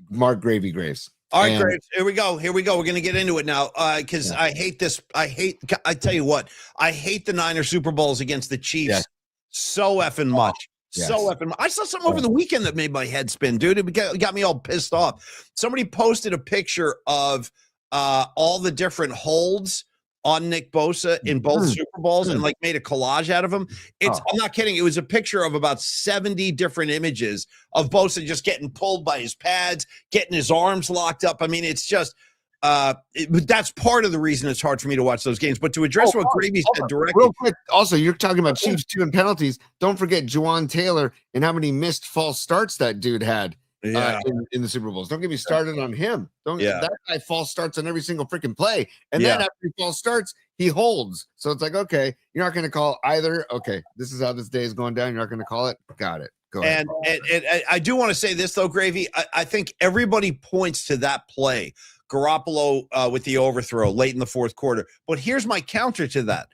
Mark Gravy Graves. All right, Graves. Here we go. We're going to get into it now because I hate this. I tell you what, I hate the Niners Super Bowls against the Chiefs so effing much. Yes. So effing much. I saw something over the weekend that made my head spin, dude. It got me all pissed off. Somebody posted a picture of all the different holds on Nick Bosa in both Super Bowls and made a collage out of them. I'm not kidding. It was a picture of about 70 different images of Bosa just getting pulled by his pads, getting his arms locked up. I mean, it's just that's part of the reason it's hard for me to watch those games. But to address what Gravy said directly. Real quick, also, you're talking about Chiefs too and penalties. Don't forget Juwan Taylor and how many missed false starts that dude had. In the Super Bowls. Don't get me started on him. That guy false starts on every single freaking play. And then after he false starts, he holds. So it's okay, you're not going to call either. Okay, this is how this day is going down. You're not going to call it. Got it. Go ahead. And I do want to say this, though, Gravy. I think everybody points to that play, Garoppolo with the overthrow late in the fourth quarter. But here's my counter to that.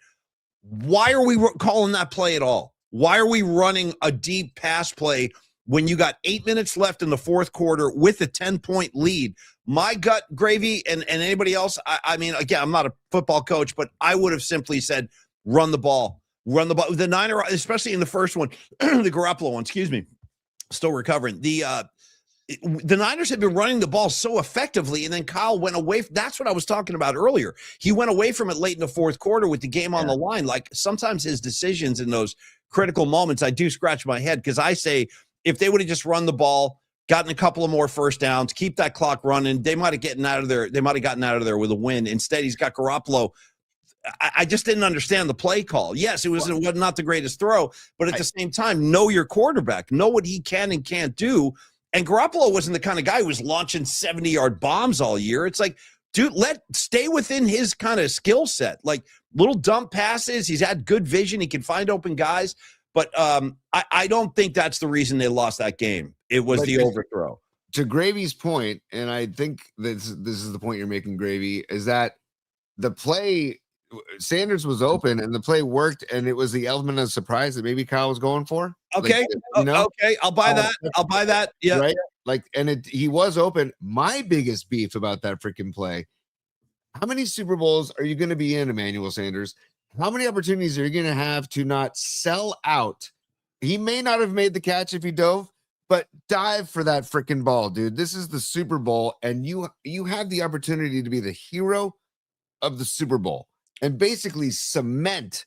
Why are we calling that play at all? Why are we running a deep pass play when you got 8 minutes left in the fourth quarter with a 10-point lead? My gut, Gravy, and anybody else, I mean, again, I'm not a football coach, but I would have simply said, run the ball. run the ball. The Niner, especially in the first one, the Garoppolo one, excuse me, still recovering. The Niners had been running the ball so effectively, and then Kyle went away. That's what I was talking about earlier. He went away from it late in the fourth quarter with the game on the line. Like sometimes his decisions in those critical moments, I do scratch my head because I say if they would have just run the ball, gotten a couple of more first downs, keep that clock running, they might have gotten out of there. They might have gotten out of there with a win. Instead, he's got Garoppolo. I just didn't understand the play call. Yes, it was not the greatest throw, but at the same time, know your quarterback, know what he can and can't do. And Garoppolo wasn't the kind of guy who was launching 70-yard bombs all year. It's like, dude, stay within his kind of skill set. Like little dump passes. He's had good vision. He can find open guys. But I don't think that's the reason they lost that game. It was the overthrow. To Gravy's point, and I think this is the point you're making, Gravy, is that the play, Sanders was open and the play worked, and it was the element of surprise that maybe Kyle was going for. Okay. Like, okay. I'll buy that. I'll buy that. Yeah. Right. Like, and he was open. My biggest beef about that freaking play. How many Super Bowls are you going to be in, Emmanuel Sanders? How many opportunities are you going to have to not sell out? He may not have made the catch if he dove, but dive for that freaking ball, dude. This is the Super Bowl, and you have the opportunity to be the hero of the Super Bowl and basically cement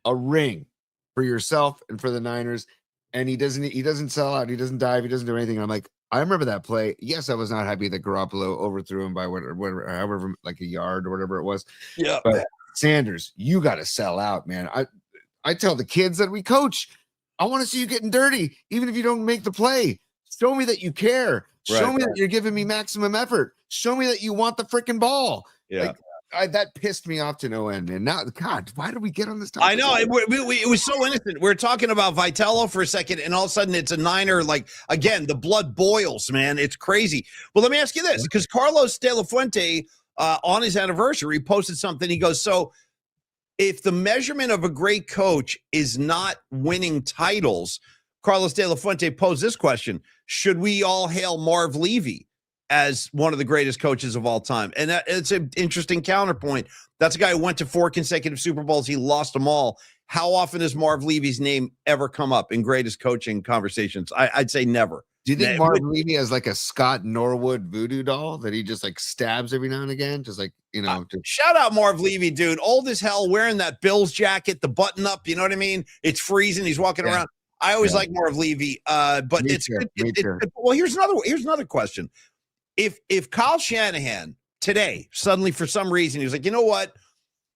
a ring for yourself and for the Niners. And he doesn't sell out. He doesn't dive. He doesn't do anything. I'm like, I remember that play. Yes, I was not happy that Garoppolo overthrew him by whatever, however, like a yard or whatever it was. Yeah. But Sanders, you got to sell out, man. I tell the kids that we coach, I want to see you getting dirty, even if you don't make the play. Show me that you care. Show me that you're giving me maximum effort. Show me that you want the freaking ball. Yeah. That pissed me off to no end. And now, God, why did we get on this topic? I know. It was so innocent. We're talking about Vitello for a second, and all of a sudden it's a Niner. Like, again, the blood boils, man. It's crazy. Well, let me ask you this, because Carlos De La Fuente, on his anniversary, posted something. He goes, so if the measurement of a great coach is not winning titles, Carlos De La Fuente posed this question: should we all hail Marv Levy as one of the greatest coaches of all time? And it's an interesting counterpoint. That's a guy who went to 4 consecutive Super Bowls. He lost them all. How often does Marv Levy's name ever come up in greatest coaching conversations? I'd say never. Do you think Marv Levy has like a Scott Norwood voodoo doll that he just like stabs every now and again? Just like, shout out Marv Levy, dude. Old as hell, wearing that Bills jacket, the button up. You know what I mean? It's freezing. He's walking around. I always like Marv Levy, but it's good. Well, here's another question. If Kyle Shanahan today suddenly for some reason he was like, you know what,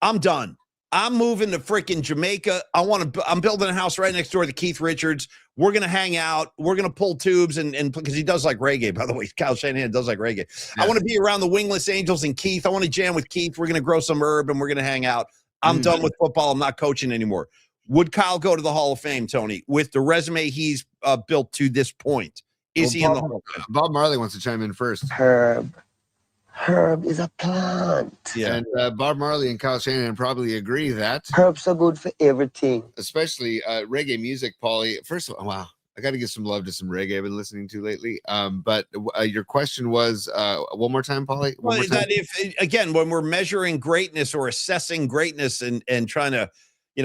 I'm done. I'm moving to freaking Jamaica. I'm building a house right next door to Keith Richards. We're gonna hang out. We're gonna pull tubes and because he does like reggae, by the way. Kyle Shanahan does like reggae. Yeah. I want to be around the Wingless Angels and Keith. I want to jam with Keith. We're gonna grow some herb and we're gonna hang out. I'm done with football. I'm not coaching anymore. Would Kyle go to the Hall of Fame, Tony, with the resume he's built to this point? Is he in the Hall of Fame? Bob Marley wants to chime in first. Herb is a plant. Yeah. And Bob Marley and Kyle Shanahan probably agree that herbs are good for everything, especially reggae music. Paulie, first of all, wow, I got to give some love to some reggae I've been listening to lately. But your question was one more time, Paulie. That if again, when we're measuring greatness or assessing greatness and trying to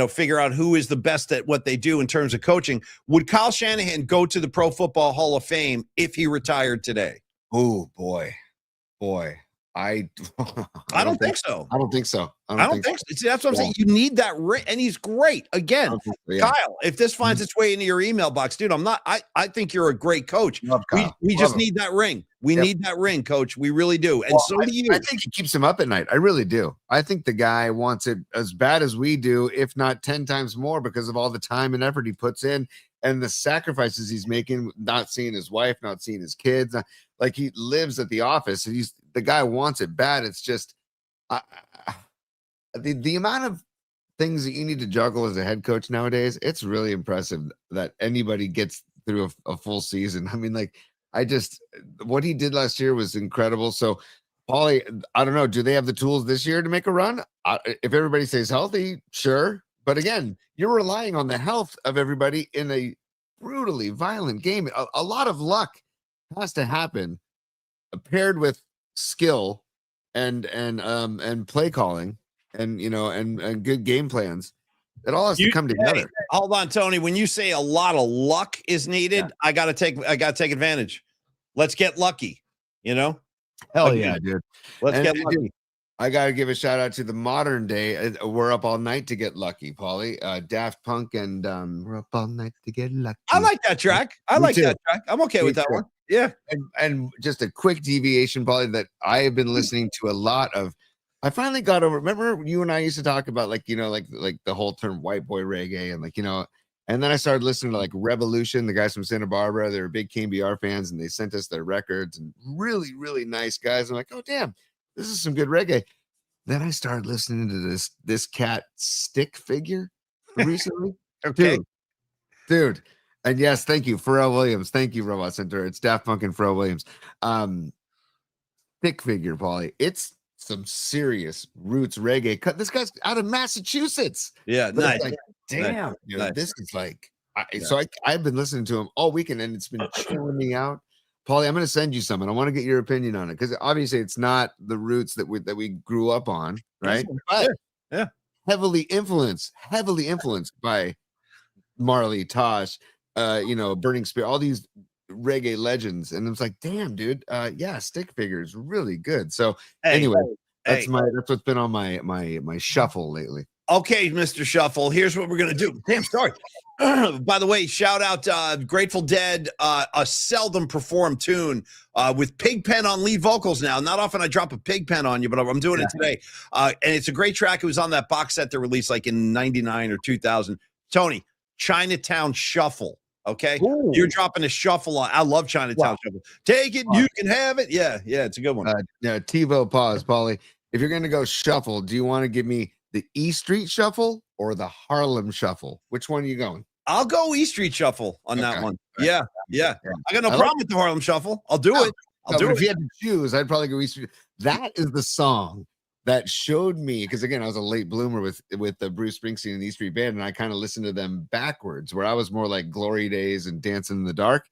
figure out who is the best at what they do in terms of coaching, would Kyle Shanahan go to the Pro Football Hall of Fame if he retired today? Oh boy. I don't think so. I don't think so. I don't think so. See, that's what I'm saying. You need that and he's great. Again, Kyle, if this finds its way into your email box, dude, I think you're a great coach. We just need that ring. We need that ring, coach. We really do. And so do you. I think it keeps him up at night. I really do. I think the guy wants it as bad as we do, if not 10 times more, because of all the time and effort he puts in and the sacrifices he's making, not seeing his wife, not seeing his kids. Like he lives at the office and the guy wants it bad. It's just the amount of things that you need to juggle as a head coach nowadays. It's really impressive that anybody gets through a full season. I mean, like what he did last year was incredible. So Paulie, I don't know. Do they have the tools this year to make a run? If everybody stays healthy, sure. But again, you're relying on the health of everybody in a brutally violent game. A lot of luck has to happen, paired with skill and play calling and and good game plans. It all has to come together. Hey, hold on, Tony. When you say a lot of luck is needed, I gotta take advantage. Let's get lucky. Hell yeah, dude. Let's get lucky. Dude, I gotta give a shout out to the modern day. We're up all night to get lucky, Paulie. Daft Punk and we're up all night to get lucky. I like that track. I'm okay with that one. Yeah. And just a quick deviation, Paulie, that I have been listening to a lot of. I finally got over. Remember, you and I used to talk about like the whole term white boy reggae and and then I started listening to like Revolution, the guys from Santa Barbara. They were big KBR fans, and they sent us their records and really, really nice guys. I'm like, oh damn, this is some good reggae. Then I started listening to this cat Stick Figure recently. Okay, dude. And yes, thank you, Pharrell Williams. Thank you, Robot Center. It's Daft Punk and Pharrell Williams. Stick Figure, Paulie. It's some serious roots reggae. This guy's out of Massachusetts. Yeah, but nice. Like, damn, nice. dude, Nice. this is like. So I've been listening to him all weekend, and it's been chilling me out. Paulie, I'm going to send you some, and I want to get your opinion on it because obviously it's not the roots that we grew up on, right? But yeah, heavily influenced by Marley, Tosh, Burning Spear, all these reggae legends, and it's like, damn, dude, Stick Figure is really good. So anyway, that's what's been on my shuffle lately. Okay, Mr. Shuffle, here's what we're gonna do. Damn, sorry. By the way, shout out Grateful Dead, a seldom performed tune with Pigpen on lead vocals now. Not often I drop a Pigpen on you, but I'm doing it today. And it's a great track. It was on that box set they released like in 99 or 2000. Tony, Chinatown Shuffle. Okay, Ooh. You're dropping a shuffle on. I love Chinatown Shuffle. Take it, you can have it. Yeah, it's a good one. TiVo pause, Paulie. If you're gonna go shuffle, do you want to give me the E Street Shuffle or the Harlem Shuffle? Which one are you going? I'll go E Street Shuffle on that one. Yeah. I got no I problem with the Harlem Shuffle. I'll do it. I'll do it. If you had to choose, I'd probably go E Street. That is the song that showed me, because again, I was a late bloomer with the Bruce Springsteen and the E Street Band, and I kind of listened to them backwards, where I was more like Glory Days and Dancing in the Dark,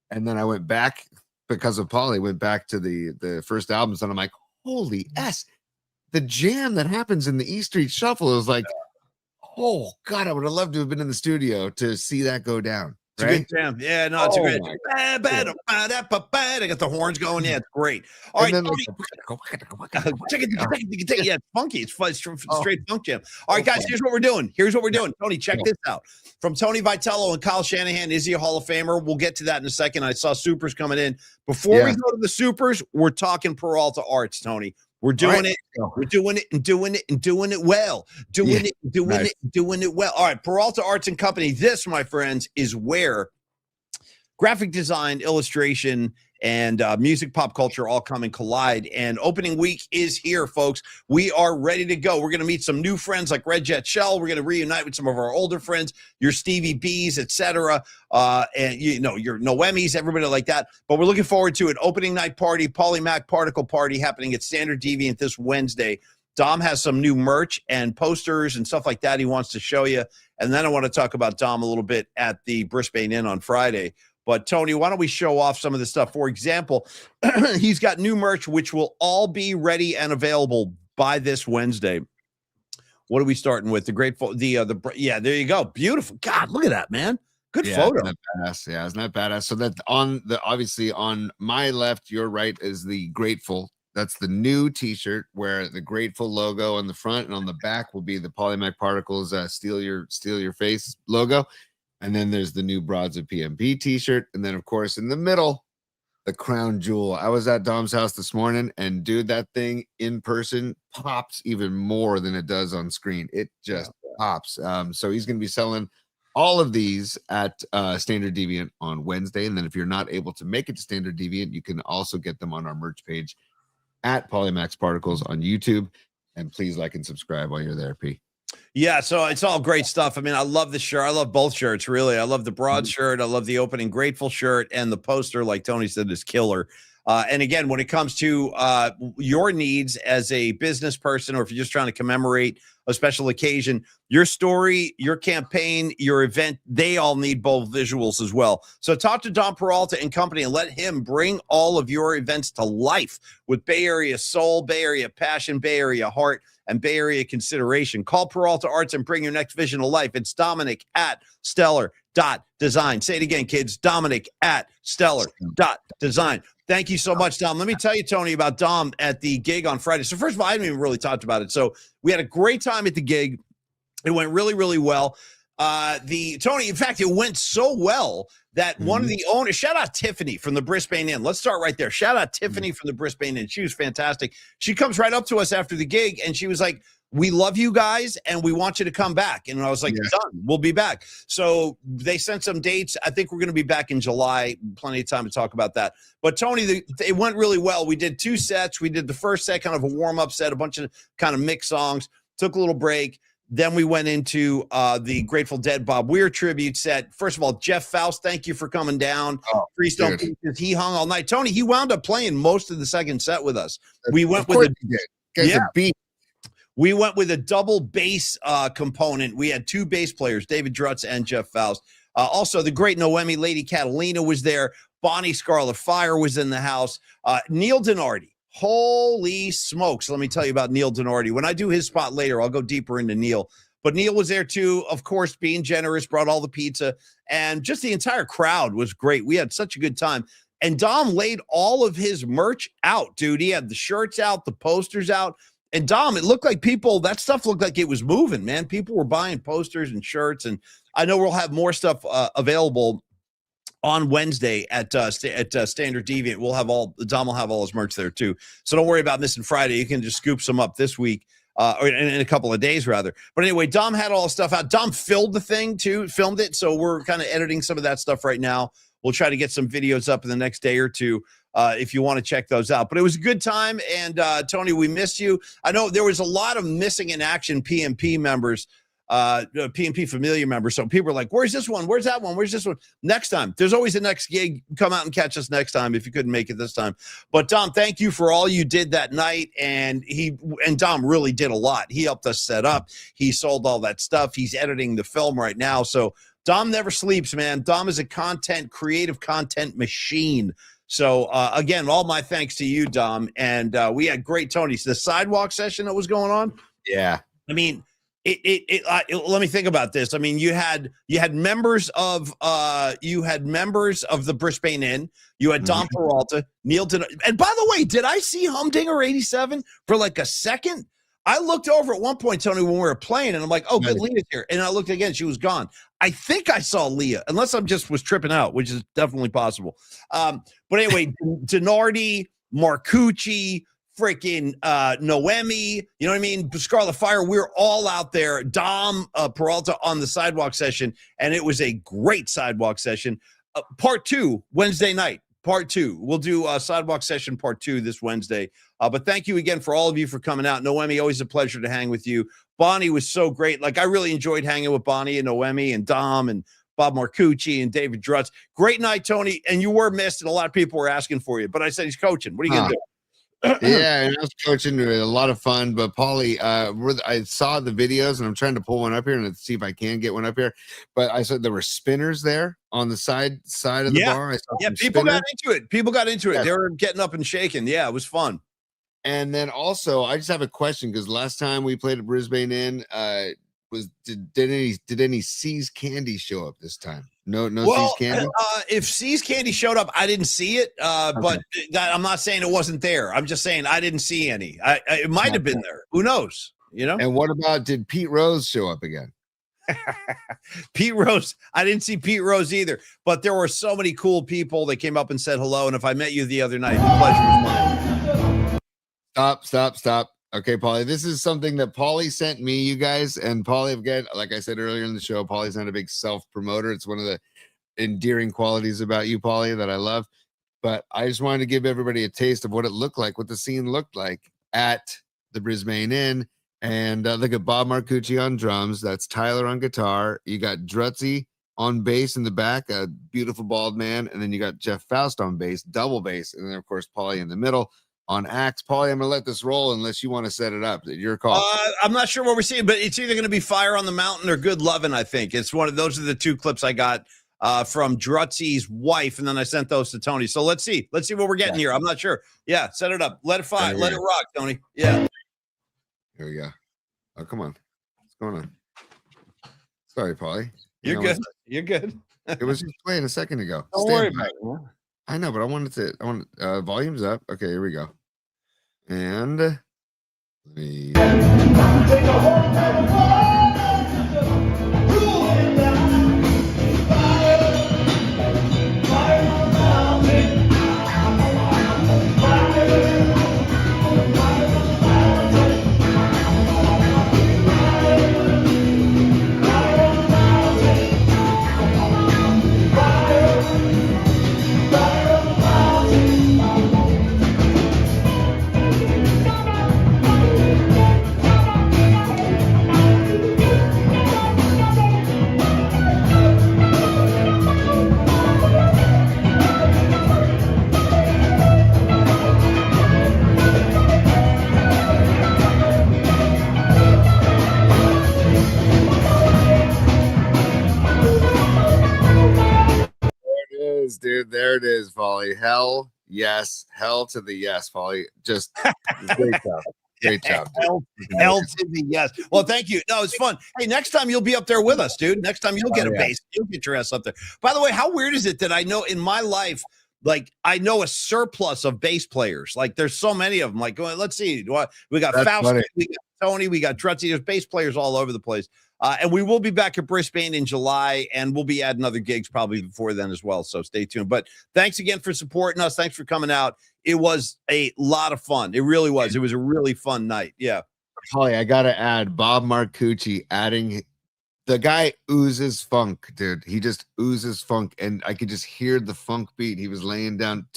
and then I went back because of Paulie, went back to the first albums, and I'm like, holy S, the jam that happens in the E Street Shuffle is like, oh God, I would have loved to have been in the studio to see that go down. It's a good jam. Yeah, no, it's a great. I got the horns going. Yeah, it's great. All right, Tony. Yeah, it's funky. It's fun. It's straight funk jam. All right, guys, here's what we're doing. Tony, check this out. From Tony Vitello and Kyle Shanahan, is he a Hall of Famer? We'll get to that in a second. I saw Supers coming in. Before we go to the Supers, we're talking Peralta Arts, Tony. We're doing it. We're doing it and doing it and doing it well. Doing it well. All right, Peralta Arts and Company. This, my friends, is where graphic design, illustration, and music, pop culture all come and collide. And opening week is here, folks. We are ready to go. We're going to meet some new friends like Red Jet Shell. We're going to reunite with some of our older friends, your Stevie B's, etc. And your Noemis, everybody like that. But we're looking forward to it. Opening night party, Polymac Particle Party happening at Standard Deviant this Wednesday. Dom has some new merch and posters and stuff like that he wants to show you. And then I want to talk about Dom a little bit at the Brisbane Inn on Friday. But, Tony, why don't we show off some of the stuff? For example, he's got new merch, which will all be ready and available by this Wednesday. What are we starting with? Yeah, there you go. Beautiful. God, look at that, man. Good photo. Isn't that badass? Yeah, isn't that badass? So that obviously on my left, your right is the Grateful. That's the new T-shirt where the Grateful logo on the front and on the back will be the Polymac Particles Steal Your Face logo. And then there's the new Broads of PMP T-shirt. And then, of course, in the middle, the crown jewel. I was at Dom's house this morning, and, dude, that thing in person pops even more than it does on screen. It just pops. So he's going to be selling all of these at Standard Deviant on Wednesday. And then if you're not able to make it to Standard Deviant, you can also get them on our merch page at Polymax Particles on YouTube. And please like and subscribe while you're there, P. Yeah, so it's all great stuff. I mean, I love the shirt. I love both shirts, really. I love the broad shirt. I love the opening Grateful shirt, and the poster, like Tony said, is killer. And again, when it comes to your needs as a business person, or if you're just trying to commemorate a special occasion, your story, your campaign, your event, they all need both visuals as well. So talk to Don Peralta and company and let him bring all of your events to life with Bay Area soul, Bay Area passion, Bay Area heart, and Bay Area consideration. Call Peralta Arts and bring your next vision to life. It's Dominic at stellar.design. Say it again, kids. Dominic at stellar.design. Thank you so much, Dom. Let me tell you, Tony, about Dom at the gig on Friday. So first of all, I haven't even really talked about it. So we had a great time at the gig. It went really, really well. Tony, in fact, it went so well that one of the owners, shout out Tiffany from the Brisbane Inn. Let's start right there. Shout out Tiffany from the Brisbane Inn. She was fantastic. She comes right up to us after the gig and she was like, we love you guys and we want you to come back. And I was like, done, we'll be back. So they sent some dates. I think we're going to be back in July. Plenty of time to talk about that. But Tony, it went really well. We did 2 sets. We did the first set, kind of a warm-up set, a bunch of kind of mixed songs, took a little break. Then we went into the Grateful Dead Bob Weir tribute set. First of all, Jeff Faust, thank you for coming down. Freestone Pieces, he hung all night. Tony, he wound up playing most of the second set with us. We went with a beat. We went with a double bass component. We had 2 bass players, David Drutz and Jeff Faust. Also, the great Noemi Lady Catalina was there. Bonnie Scarlet Fire was in the house. Neil Denardi. Holy smokes. Let me tell you about Neil Denardi. When I do his spot later, I'll go deeper into Neil. But Neil was there too, of course, being generous, brought all the pizza, and just the entire crowd was great. We had such a good time. And Dom laid all of his merch out, dude. He had the shirts out, the posters out. And Dom, it looked like that stuff looked like it was moving, man. People were buying posters and shirts. And I know we'll have more stuff available on Wednesday at Standard Deviant. Dom will have all his merch there too. So don't worry about missing Friday. You can just scoop some up this week, or in a couple of days rather. But anyway, Dom had all the stuff out. Dom filmed the thing too, filmed it. So we're kind of editing some of that stuff right now. We'll try to get some videos up in the next day or two if you want to check those out. But it was a good time. And Tony, we miss you. I know there was a lot of missing in action PMP members. PMP familiar members. So people are like, where's this one? Where's that one? Where's this one? Next time. There's always a next gig. Come out and catch us next time if you couldn't make it this time. But Dom, thank you for all you did that night. And Dom really did a lot. He helped us set up. He sold all that stuff. He's editing the film right now. So Dom never sleeps, man. Dom is a creative content machine. So again, all my thanks to you, Dom. And we had great Tony's. The sidewalk session that was going on. Yeah. I mean, let me think about this. I mean, you had members of the Brisbane Inn. You had Dom Peralta, Neil Denardi. And by the way, did I see Humdinger 87 for like a second? I looked over at one point, Tony, when we were playing, and I'm like, oh, good, Leah's here. And I looked again, she was gone. I think I saw Leah, unless I'm just was tripping out, which is definitely possible. But anyway, Denardi, Marcucci, freaking Noemi, you know what I mean? Scarlet Fire, we're all out there. Dom Peralta on the sidewalk session, and it was a great sidewalk session. Part 2, Wednesday night. Part 2. We'll do sidewalk session part 2 this Wednesday. But thank you again for all of you for coming out. Noemi, always a pleasure to hang with you. Bonnie was so great. Like, I really enjoyed hanging with Bonnie and Noemi and Dom and Bob Marcucci and David Drutz. Great night, Tony. And you were missed, and a lot of people were asking for you. But I said he's coaching. What are you going to do? Yeah, and I was coaching. A lot of fun. But Paulie, I saw the videos, and I'm trying to pull one up here and see if I can get one up here. But I said there were spinners there on the side of the bar. People got into it. People got into it. They were getting up and shaking. Yeah, it was fun. And then also, I just have a question, because last time we played at Brisbane Inn, did any C's candy show up this time? No C's candy. If C's candy showed up, I didn't see it. But I'm not saying it wasn't there. I'm just saying I didn't see any. It might have been there. Who knows? You know. And what about, did Pete Rose show up again? Pete Rose, I didn't see Pete Rose either. But there were so many cool people that came up and said hello. And if I met you the other night, the pleasure was mine. Stop. Okay, Paulie, this is something that Paulie sent me, you guys. And Paulie, again, like I said earlier in the show, Paulie's not a big self-promoter. It's one of the endearing qualities about you, Paulie, that I love. But I just wanted to give everybody a taste of what it looked like, what the scene looked like at the Brisbane Inn. And look at Bob Marcucci on drums. That's Tyler on guitar. You got Drutzy on bass in the back, a beautiful bald man. And then you got Jeff Faust on bass, double bass. And then, of course, Paulie in the middle. On axe. Paulie, I'm going to let this roll unless you want to set it up. Your call. I'm not sure what we're seeing, but it's either going to be Fire on the Mountain or Good Lovin', I think. It's one of those are the 2 clips I got from Drutzy's wife, and then I sent those to Tony. So let's see what we're getting here. I'm not sure. Yeah, set it up. Let it fire. Let it rock, Tony. Yeah. Here we go. Oh, come on. What's going on? Sorry, Paulie. You're good. You're good. It was just playing a second ago. Don't worry about it. I know, but I want volume's up. Okay, here we go. And let me. Dude, there it is, Paulie. Hell yes, hell to the yes, Paulie. Just great job. Great job. Hell to the yes. Well, thank you. No, it's fun. Hey, next time you'll be up there with us, dude. Next time you'll get a base. You'll get your ass up there. By the way, how weird is it that I know in my life, like I know a surplus of bass players. Like there's so many of them. Like, let's see. We got Faust, we got Tony, we got Drutzy. There's bass players all over the place. And we will be back at Brisbane in July, and we'll be adding other gigs probably before then as well. So stay tuned. But thanks again for supporting us. Thanks for coming out. It was a lot of fun. It really was. It was a really fun night. Yeah. Holly, I got to add Bob Marcucci adding. The guy oozes funk, dude. He just oozes funk, and I could just hear the funk beat. He was laying down.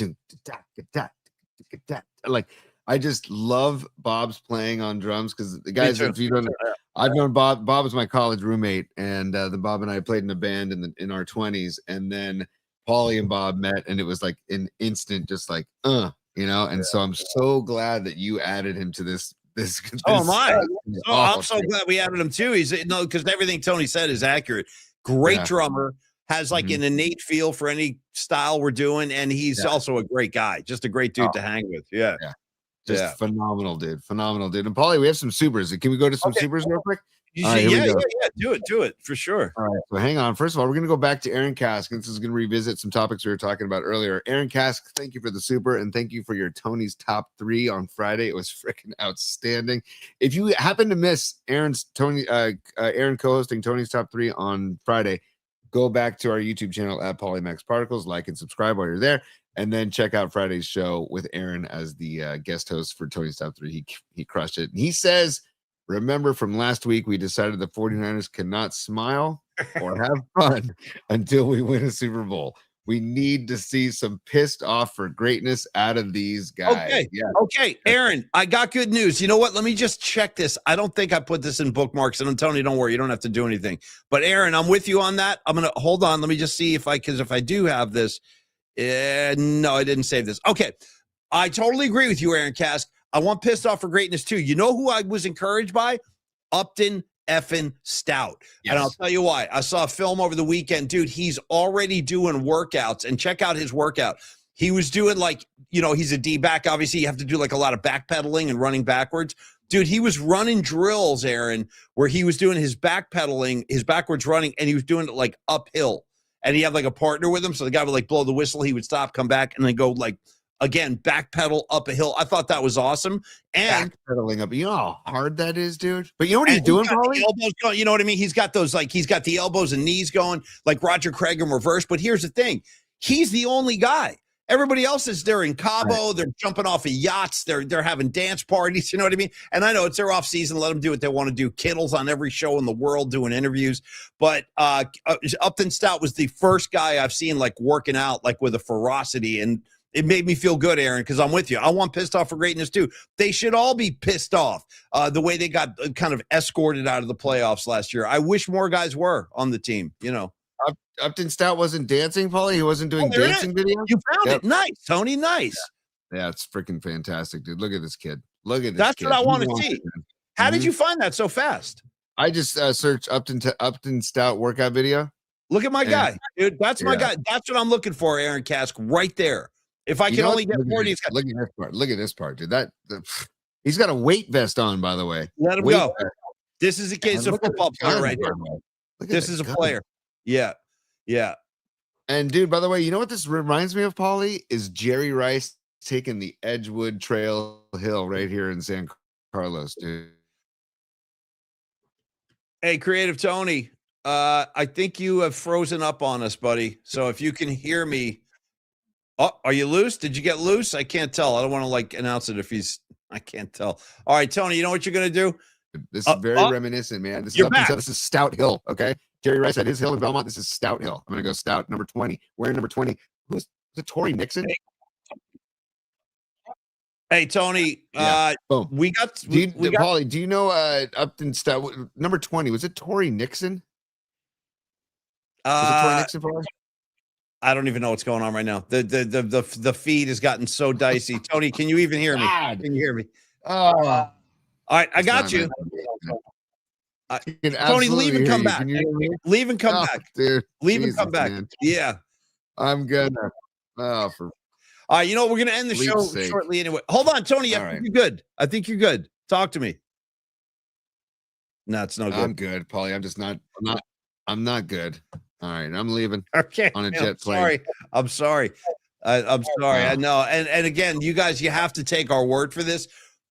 Like, I just love Bob's playing on drums because the guys, if you don't know, I've known Bob. Bob was my college roommate, and then Bob and I played in a band in our 20s, and then Paulie and Bob met, and it was like an instant, just like, you know. And so I'm so glad that you added him to this. Oh my! I'm so glad we added him too. He's because everything Tony said is accurate. Great drummer, has like an innate feel for any style we're doing, and he's also a great guy. Just a great dude to hang with. Yeah. Just phenomenal, dude. Phenomenal, dude. And Paulie, we have some supers. Can we go to some supers real quick? Yeah. Do it for sure. All right. So hang on. First of all, we're going to go back to Aaron Kask. This is going to revisit some topics we were talking about earlier. Aaron Kask, thank you for the super, and thank you for your Tony's top 3 on Friday. It was freaking outstanding. If you happen to miss Aaron co-hosting Tony's top 3 on Friday, go back to our YouTube channel at Polymax Particles, like and subscribe while you're there. And then check out Friday's show with Aaron as the guest host for Tony's Top 3. He crushed it. And he says, remember from last week, we decided the 49ers cannot smile or have fun until we win a Super Bowl. We need to see some pissed off for greatness out of these guys. Okay, Aaron, I got good news. You know what? Let me just check this. I don't think I put this in bookmarks. And Tony, don't worry. You don't have to do anything. But Aaron, I'm with you on that. I'm going to hold on. Let me just see if I do have this. No, I didn't save this. Okay. I totally agree with you, Aaron Kask. I want pissed off for greatness too. You know who I was encouraged by? Upton effing Stout. Yes. And I'll tell you why. I saw a film over the weekend. Dude, he's already doing workouts, and check out his workout. He was doing he's a D-back. Obviously, you have to do like a lot of backpedaling and running backwards. Dude, he was running drills, Aaron, where he was doing his backpedaling, his backwards running, and he was doing it like uphill. And he had like a partner with him. So the guy would like blow the whistle. He would stop, come back, and then go like, again, backpedal up a hill. I thought that was awesome. And backpedaling up. You know how hard that is, dude? But you know what he's doing, probably? You know what I mean? He's got those, like, he's got the elbows and knees going like Roger Craig in reverse. But here's the thing. He's the only guy. Everybody else is there in Cabo. They're jumping off of yachts. They're having dance parties. You know what I mean? And I know it's their off season. Let them do what they want to do. Kittle's on every show in the world doing interviews. But Upton Stout was the first guy I've seen like working out like with a ferocity, and it made me feel good, Aaron, because I'm with you. I want pissed off for greatness too. They should all be pissed off the way they got kind of escorted out of the playoffs last year. I wish more guys were on the team. You know. Upton Stout wasn't dancing, Paulie. He wasn't doing dancing videos. You found it. Nice, Tony. Nice. Yeah, it's freaking fantastic, dude. Look at this kid. Look at this. That's kid. What I want to see. How did you find that so fast? I just searched Upton Stout workout video, Look at my guy, dude. That's my Yeah. guy. That's what I'm looking for, Aaron Cask, right there. If I You can know only what? get 40, Look at this part. Look at this part, dude. He's got a weight vest on, by the way. let him Weight go. vest. This is a kid. It's And a look at football the player gun, right by here. the way. Look at This the is a gun. player. Yeah. Yeah. And dude, by the way, you know what this reminds me of, Paulie? Is Jerry Rice taking the Edgewood Trail Hill right here in San Carlos, dude. Hey, Creative Tony. I think you have frozen up on us, buddy. So if you can hear me, are you loose? Did you get loose? I can't tell. I don't want to like announce it if I can't tell. All right, Tony, you know what you're going to do? This is very reminiscent, man. This is You're up and back. down. This is Stout Hill, okay? Jerry Rice had his hill in Belmont. This is Stout Hill. I'm going to go Stout, number 20. Wearing number 20. Who's it? Tory Nixon? Hey, Tony. Yeah. Boom. We got. Paulie, do you know Upton Stout, number 20? Was it Tory Nixon? Was it Tory Nixon for us? I don't even know what's going on right now. The feed has gotten so dicey. Tony, can you even hear me? God. Can you hear me? Oh. All right, I got you. Tony, leave and come back. Leave and come back. Dude. Leave and come back. Man. Yeah. I'm gonna. Oh, for All right, you know, we're going to end the show sake. shortly anyway. Hold on, Tony. All right. You're good. I think you're good. Talk to me. No, it's no good. I'm good, Paulie. I'm not good. All right, I'm leaving. Okay. On a jet plane. Sorry. I'm sorry. I'm sorry. I know. And again, you guys, you have to take our word for this.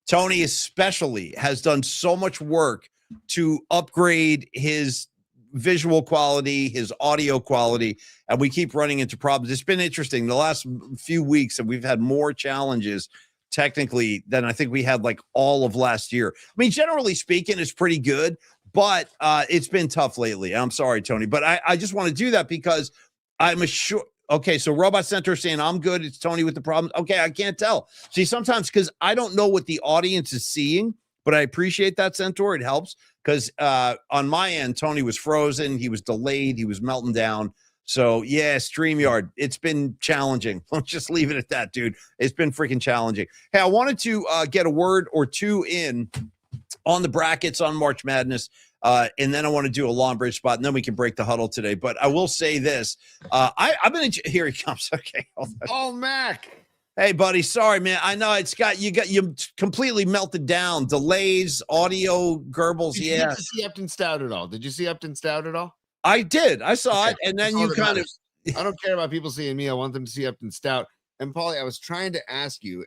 Tony especially has done so much work to upgrade his visual quality, his audio quality, and we keep running into problems. It's been interesting the last few weeks, and we've had more challenges technically than I think we had like all of last year. I mean, generally speaking, it's pretty good, but it's been tough lately. I'm sorry, Tony, but I just want to do that because I'm sure. Okay, so Robot Center saying I'm good. It's Tony with the problems. Okay, I can't tell. See, sometimes because I don't know what the audience is seeing, but I appreciate that, Centaur. It helps because on my end, Tony was frozen. He was delayed. He was melting down. So, yeah, StreamYard, it's been challenging. Let's just leave it at that, dude. It's been freaking challenging. Hey, I wanted to get a word or two in on the brackets on March Madness. And then I want to do a long bridge spot, and then we can break the huddle today. But I will say this. I've been here he comes. Okay. Oh, Mac. Hey, buddy. Sorry, man. I know you completely melted down. Delays, audio, Goebbels. Did you get to see Upton Stout at all? Did you see Upton Stout at all? I did. I saw it. And then you kind of. I don't care about people seeing me. I want them to see Upton Stout. And Paulie, I was trying to ask you,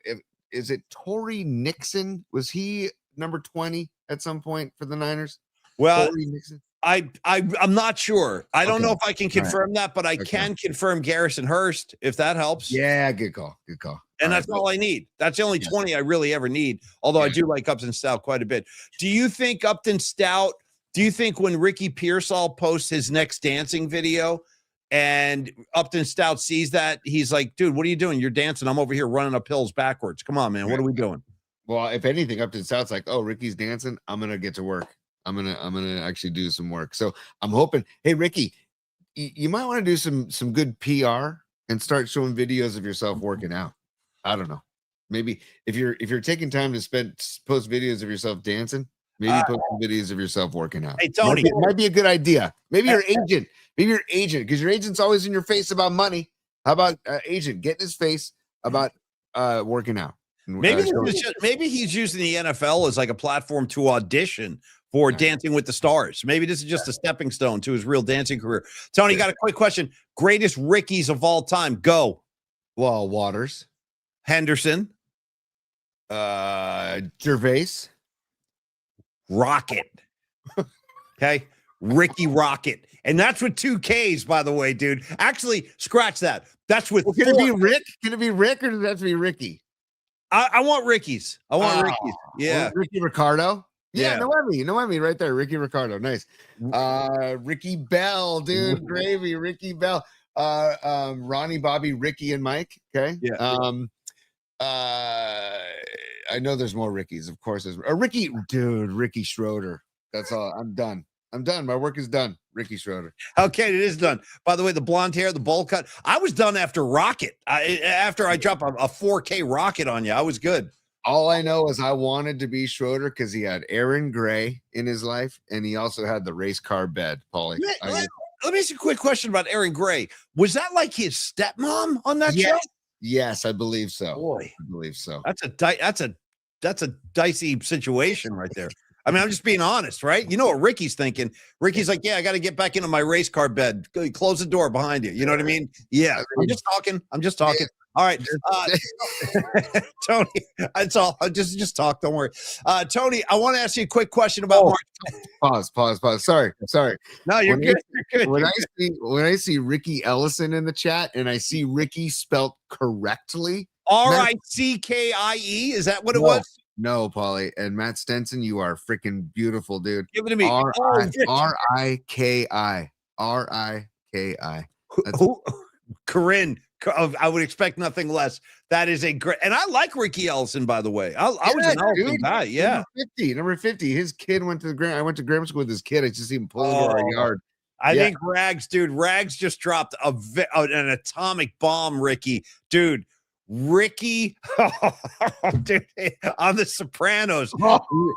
is it Tory Nixon? Was he number 20 at some point for the Niners? Well, Tory Nixon? I'm not sure. I don't know if I can confirm that, but I can confirm Garrison Hurst, if that helps. Yeah, good call. Good call. And that's all I need. That's the only 20 I really ever need, although I do like Upton Stout quite a bit. Do you think Upton Stout, when Ricky Pearsall posts his next dancing video and Upton Stout sees that, he's like, dude, what are you doing? You're dancing. I'm over here running up hills backwards. Come on, man. What are we doing? Well, if anything, Upton Stout's like, oh, Ricky's dancing. I'm going to get to work. I'm gonna actually do some work. So I'm hoping, hey Ricky, you might want to do some good PR and start showing videos of yourself working out. I don't know. Maybe if you're taking time to post videos of yourself dancing, maybe post some videos of yourself working out. Hey Tony, might be a good idea. Maybe your agent, because your agent's always in your face about money. How about agent getting his face about working out? Maybe he's using the NFL as like a platform to audition for Dancing with the Stars. Maybe this is just a stepping stone to his real dancing career. Tony, got a quick question. Greatest Rickies of all time. Go. Well, Waters. Henderson. Gervais. Rocket. Okay. Ricky Rocket. And that's with 2 Ks, by the way, dude. Actually, scratch that. That's with Can it be Rick? Can it be Rick or does it have to be Ricky? I want Rickies. I want Rickies. Yeah. Ricky Ricardo. Yeah. Noemi right there. Ricky Ricardo. Nice. Ricky Bell, dude. Gravy. Ricky Bell. Ronnie, Bobby, Ricky, and Mike. Okay. Yeah. I know there's more Rickies, of course. There's Ricky, dude. Ricky Schroeder. That's all. I'm done. My work is done. Ricky Schroeder. Okay, it is done. By the way, the blonde hair, the bowl cut. I was done after Rocket. After I dropped a 4K Rocket on you, I was good. All I know is I wanted to be Schroeder because he had Aaron Gray in his life, and he also had the race car bed, Paulie. let me ask you a quick question about Aaron Gray. Was that like his stepmom on that show? Yes, I believe so. Boy, I believe so. That's a dicey situation right there. I mean, I'm just being honest, right? You know what Ricky's thinking. Ricky's like, yeah, I got to get back into my race car bed. Close the door behind you. You know what I mean? Yeah. I'm just talking. All right. Tony, that's all. Just talk. Don't worry. Tony, I want to ask you a quick question about March. Pause. Sorry. No, you're good. You're good. When I see Ricky Ellison in the chat and I see Ricky spelt correctly, RICKIE, is that what it was? No, Paulie. And Matt Stenson, you are freaking beautiful, dude. Give it to me. RIKI. Corinne, I would expect nothing less. That is a great, and I like Ricky Ellison, by the way. I was an Ellison guy. Yeah. Number 50. His kid went to I went to grammar school with his kid. I just see him pull into our yard. I think Rags just dropped an atomic bomb, Ricky. Dude, Ricky, dude, on The Sopranos,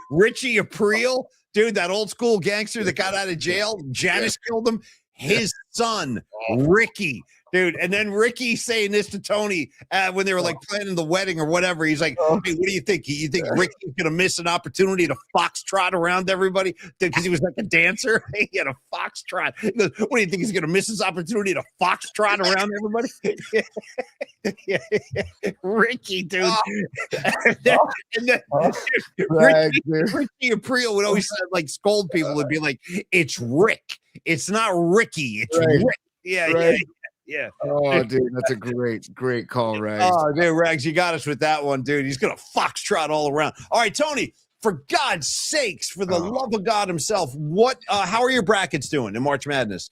Richie Aprile, dude, that old school gangster that got out of jail. Janice killed him. His son, Ricky, dude. And then Ricky saying this to Tony when they were like planning the wedding or whatever. He's like, hey, what do you think? You think Ricky's going to miss an opportunity to foxtrot around everybody? Because he was like a dancer. He had a foxtrot. He goes, what do you think? He's going to miss his opportunity to foxtrot around everybody? Ricky, dude. Richie Aprile would always like scold people and be like, it's Rick. It's not Ricky. It's Rick. Yeah. Oh, dude, that's a great call, Rags. Oh, dude, Rags, you got us with that one, dude. He's gonna foxtrot all around. All right, Tony. For God's sakes, for the love of God himself, how are your brackets doing in March Madness?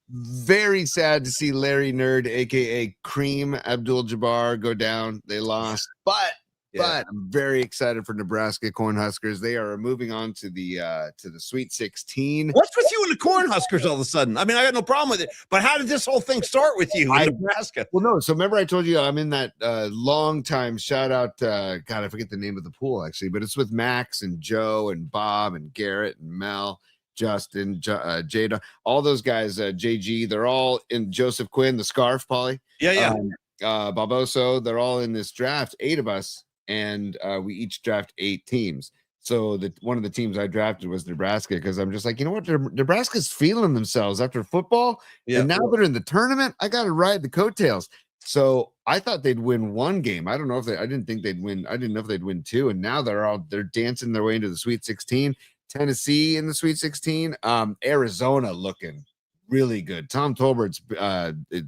Very sad to see Larry Nerd, aka Cream Abdul-Jabbar, go down. They lost, but I'm very excited for Nebraska Cornhuskers. They are moving on to the Sweet 16. What's with you and the Cornhuskers all of a sudden? I mean, I got no problem with it, but how did this whole thing start with you in Nebraska? Well, no. So remember I told you I'm in that long time shout out. God, I forget the name of the pool actually, but it's with Max and Joe and Bob and Garrett and Mel, Justin, Jada, all those guys, JG, they're all in Joseph Quinn, the scarf, Paulie. Yeah. Barboso, they're all in this draft, 8 of us. And we each draft 8 teams. So one of the teams I drafted was Nebraska because I'm just like, you know what? Nebraska's feeling themselves after football. Yeah. And now they're in the tournament. I got to ride the coattails. So I thought they'd win 1 game. I don't know if I didn't think they'd win. I didn't know if they'd win 2. And now they're dancing their way into the Sweet 16. Tennessee in the Sweet 16. Arizona looking really good. Tom Tolbert's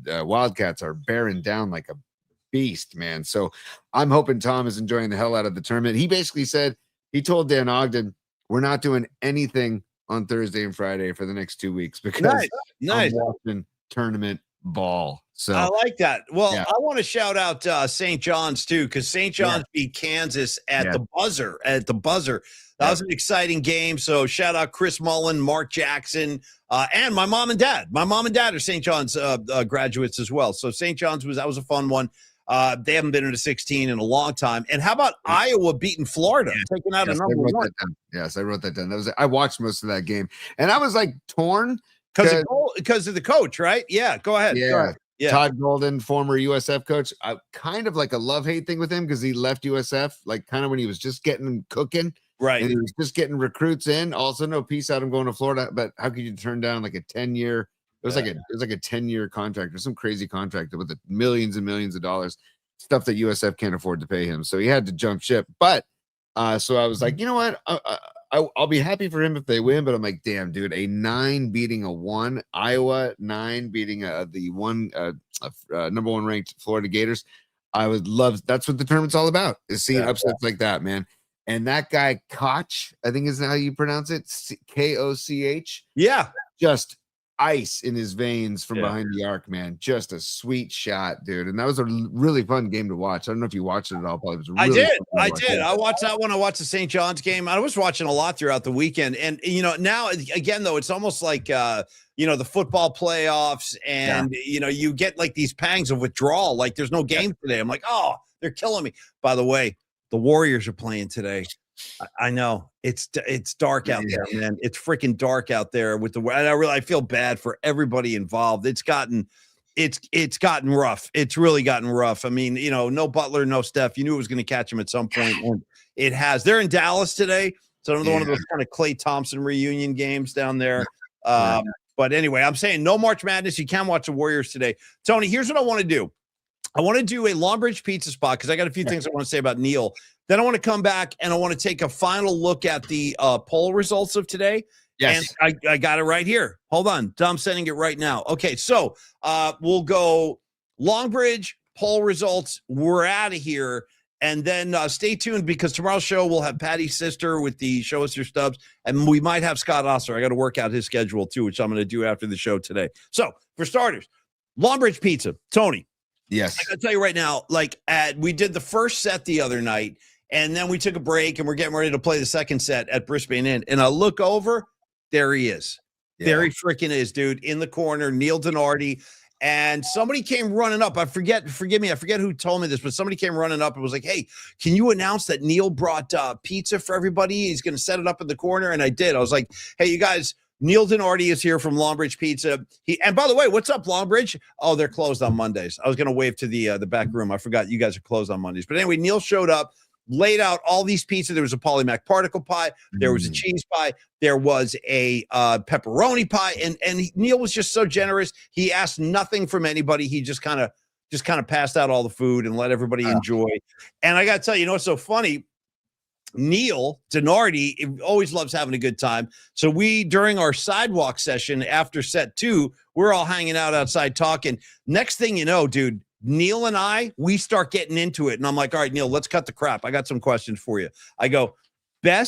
Wildcats are bearing down like a beast, man. So I'm hoping Tom is enjoying the hell out of the tournament. He basically said, he told Dan Ogden, we're not doing anything on Thursday and Friday for the next 2 weeks because I'm watching tournament ball. So I like that. Well, I want to shout out St. John's too, because St. John's beat Kansas at the buzzer. That was an exciting game. So shout out Chris Mullen, Mark Jackson, and my mom and dad. My mom and dad are St. John's graduates as well. So St. John's was a fun one. They haven't been in a 16 in a long time. And how about Iowa beating Florida, taking out a number 1? Yes, I wrote that down. I watched most of that game, and I was like torn because of the coach, right? Yeah, go ahead. Yeah. Go ahead. Yeah. Todd Golden, former USF coach. I kind of like a love-hate thing with him because he left USF like kind of when he was just getting cooking. Right. And he was just getting recruits in. Also, no, peace out, I'm going to Florida. But how could you turn down like a 10-year? It was like a 10-year contract or some crazy contract with millions and millions of dollars, stuff that USF can't afford to pay him. So he had to jump ship. But so I was like, you know what? I'll be happy for him if they win. But I'm like, damn, dude, a 9 beating a 1, Iowa 9 beating the 1 number 1 ranked Florida Gators. I would love. That's what the tournament's all about, is seeing upsets like that, man. And that guy Koch, I think is how you pronounce it, Koch. Yeah, just ice in his veins from behind the arc, man. Just a sweet shot, dude. And that was a really fun game to watch. I don't know if you watched it at all, Paul. It was really I did. I watched that one. I watched the St. John's game. I was watching a lot throughout the weekend. And, now, again, though, it's almost like, the football playoffs and, you get like these pangs of withdrawal. Like there's no game today. I'm like, oh, they're killing me. By the way, the Warriors are playing today. I know it's dark out there, man. It's freaking dark out there with the weather. I feel bad for everybody involved. It's gotten rough. It's really gotten rough. I mean, no Butler, no Steph. You knew it was going to catch him at some point, and it has. They're in Dallas today, so another one of those kind of Klay Thompson reunion games down there. But anyway, I'm saying no March Madness. You can watch the Warriors today. Tony, here's what I want to do. I want to do a Longbridge pizza spot because I got a few things I want to say about Neil. Then I want to come back and I want to take a final look at the poll results of today. Yes. And I got it right here. Hold on. I'm sending it right now. Okay, so we'll go Longbridge poll results. We're out of here. And then stay tuned because tomorrow's show we'll have Patty's sister with the Show Us Your Stubs. And we might have Scott Osler. I got to work out his schedule too, which I'm going to do after the show today. So for starters, Longbridge Pizza. Tony. Yes. I got to tell you right now, we did the first set the other night. And then we took a break and we're getting ready to play the second set at Brisbane Inn. And I look over, there he is. Yeah. There he freaking is, dude, in the corner, Neil Denardi. And somebody came running up. Forgive me, I forget who told me this, but somebody came running up and was like, hey, can you announce that Neil brought pizza for everybody? He's going to set it up in the corner. And I did. I was like, hey, you guys, Neil Denardi is here from Longbridge Pizza. And by the way, what's up, Longbridge? Oh, they're closed on Mondays. I was going to wave to the back room. I forgot you guys are closed on Mondays. But anyway, Neil showed up, laid out all these pizzas. There was a Polymac particle pie. There was a cheese pie. There was a pepperoni pie. And Neil was just so generous. He asked nothing from anybody. He just kind of passed out all the food and let everybody enjoy. And I got to tell you, what's so funny? Neil Denardi always loves having a good time. So during our sidewalk session after set 2, we're all hanging out outside talking. Next thing you know, dude, Neil and we start getting into it. And I'm like, all right, Neil, let's cut the crap. I got some questions for you. I go, and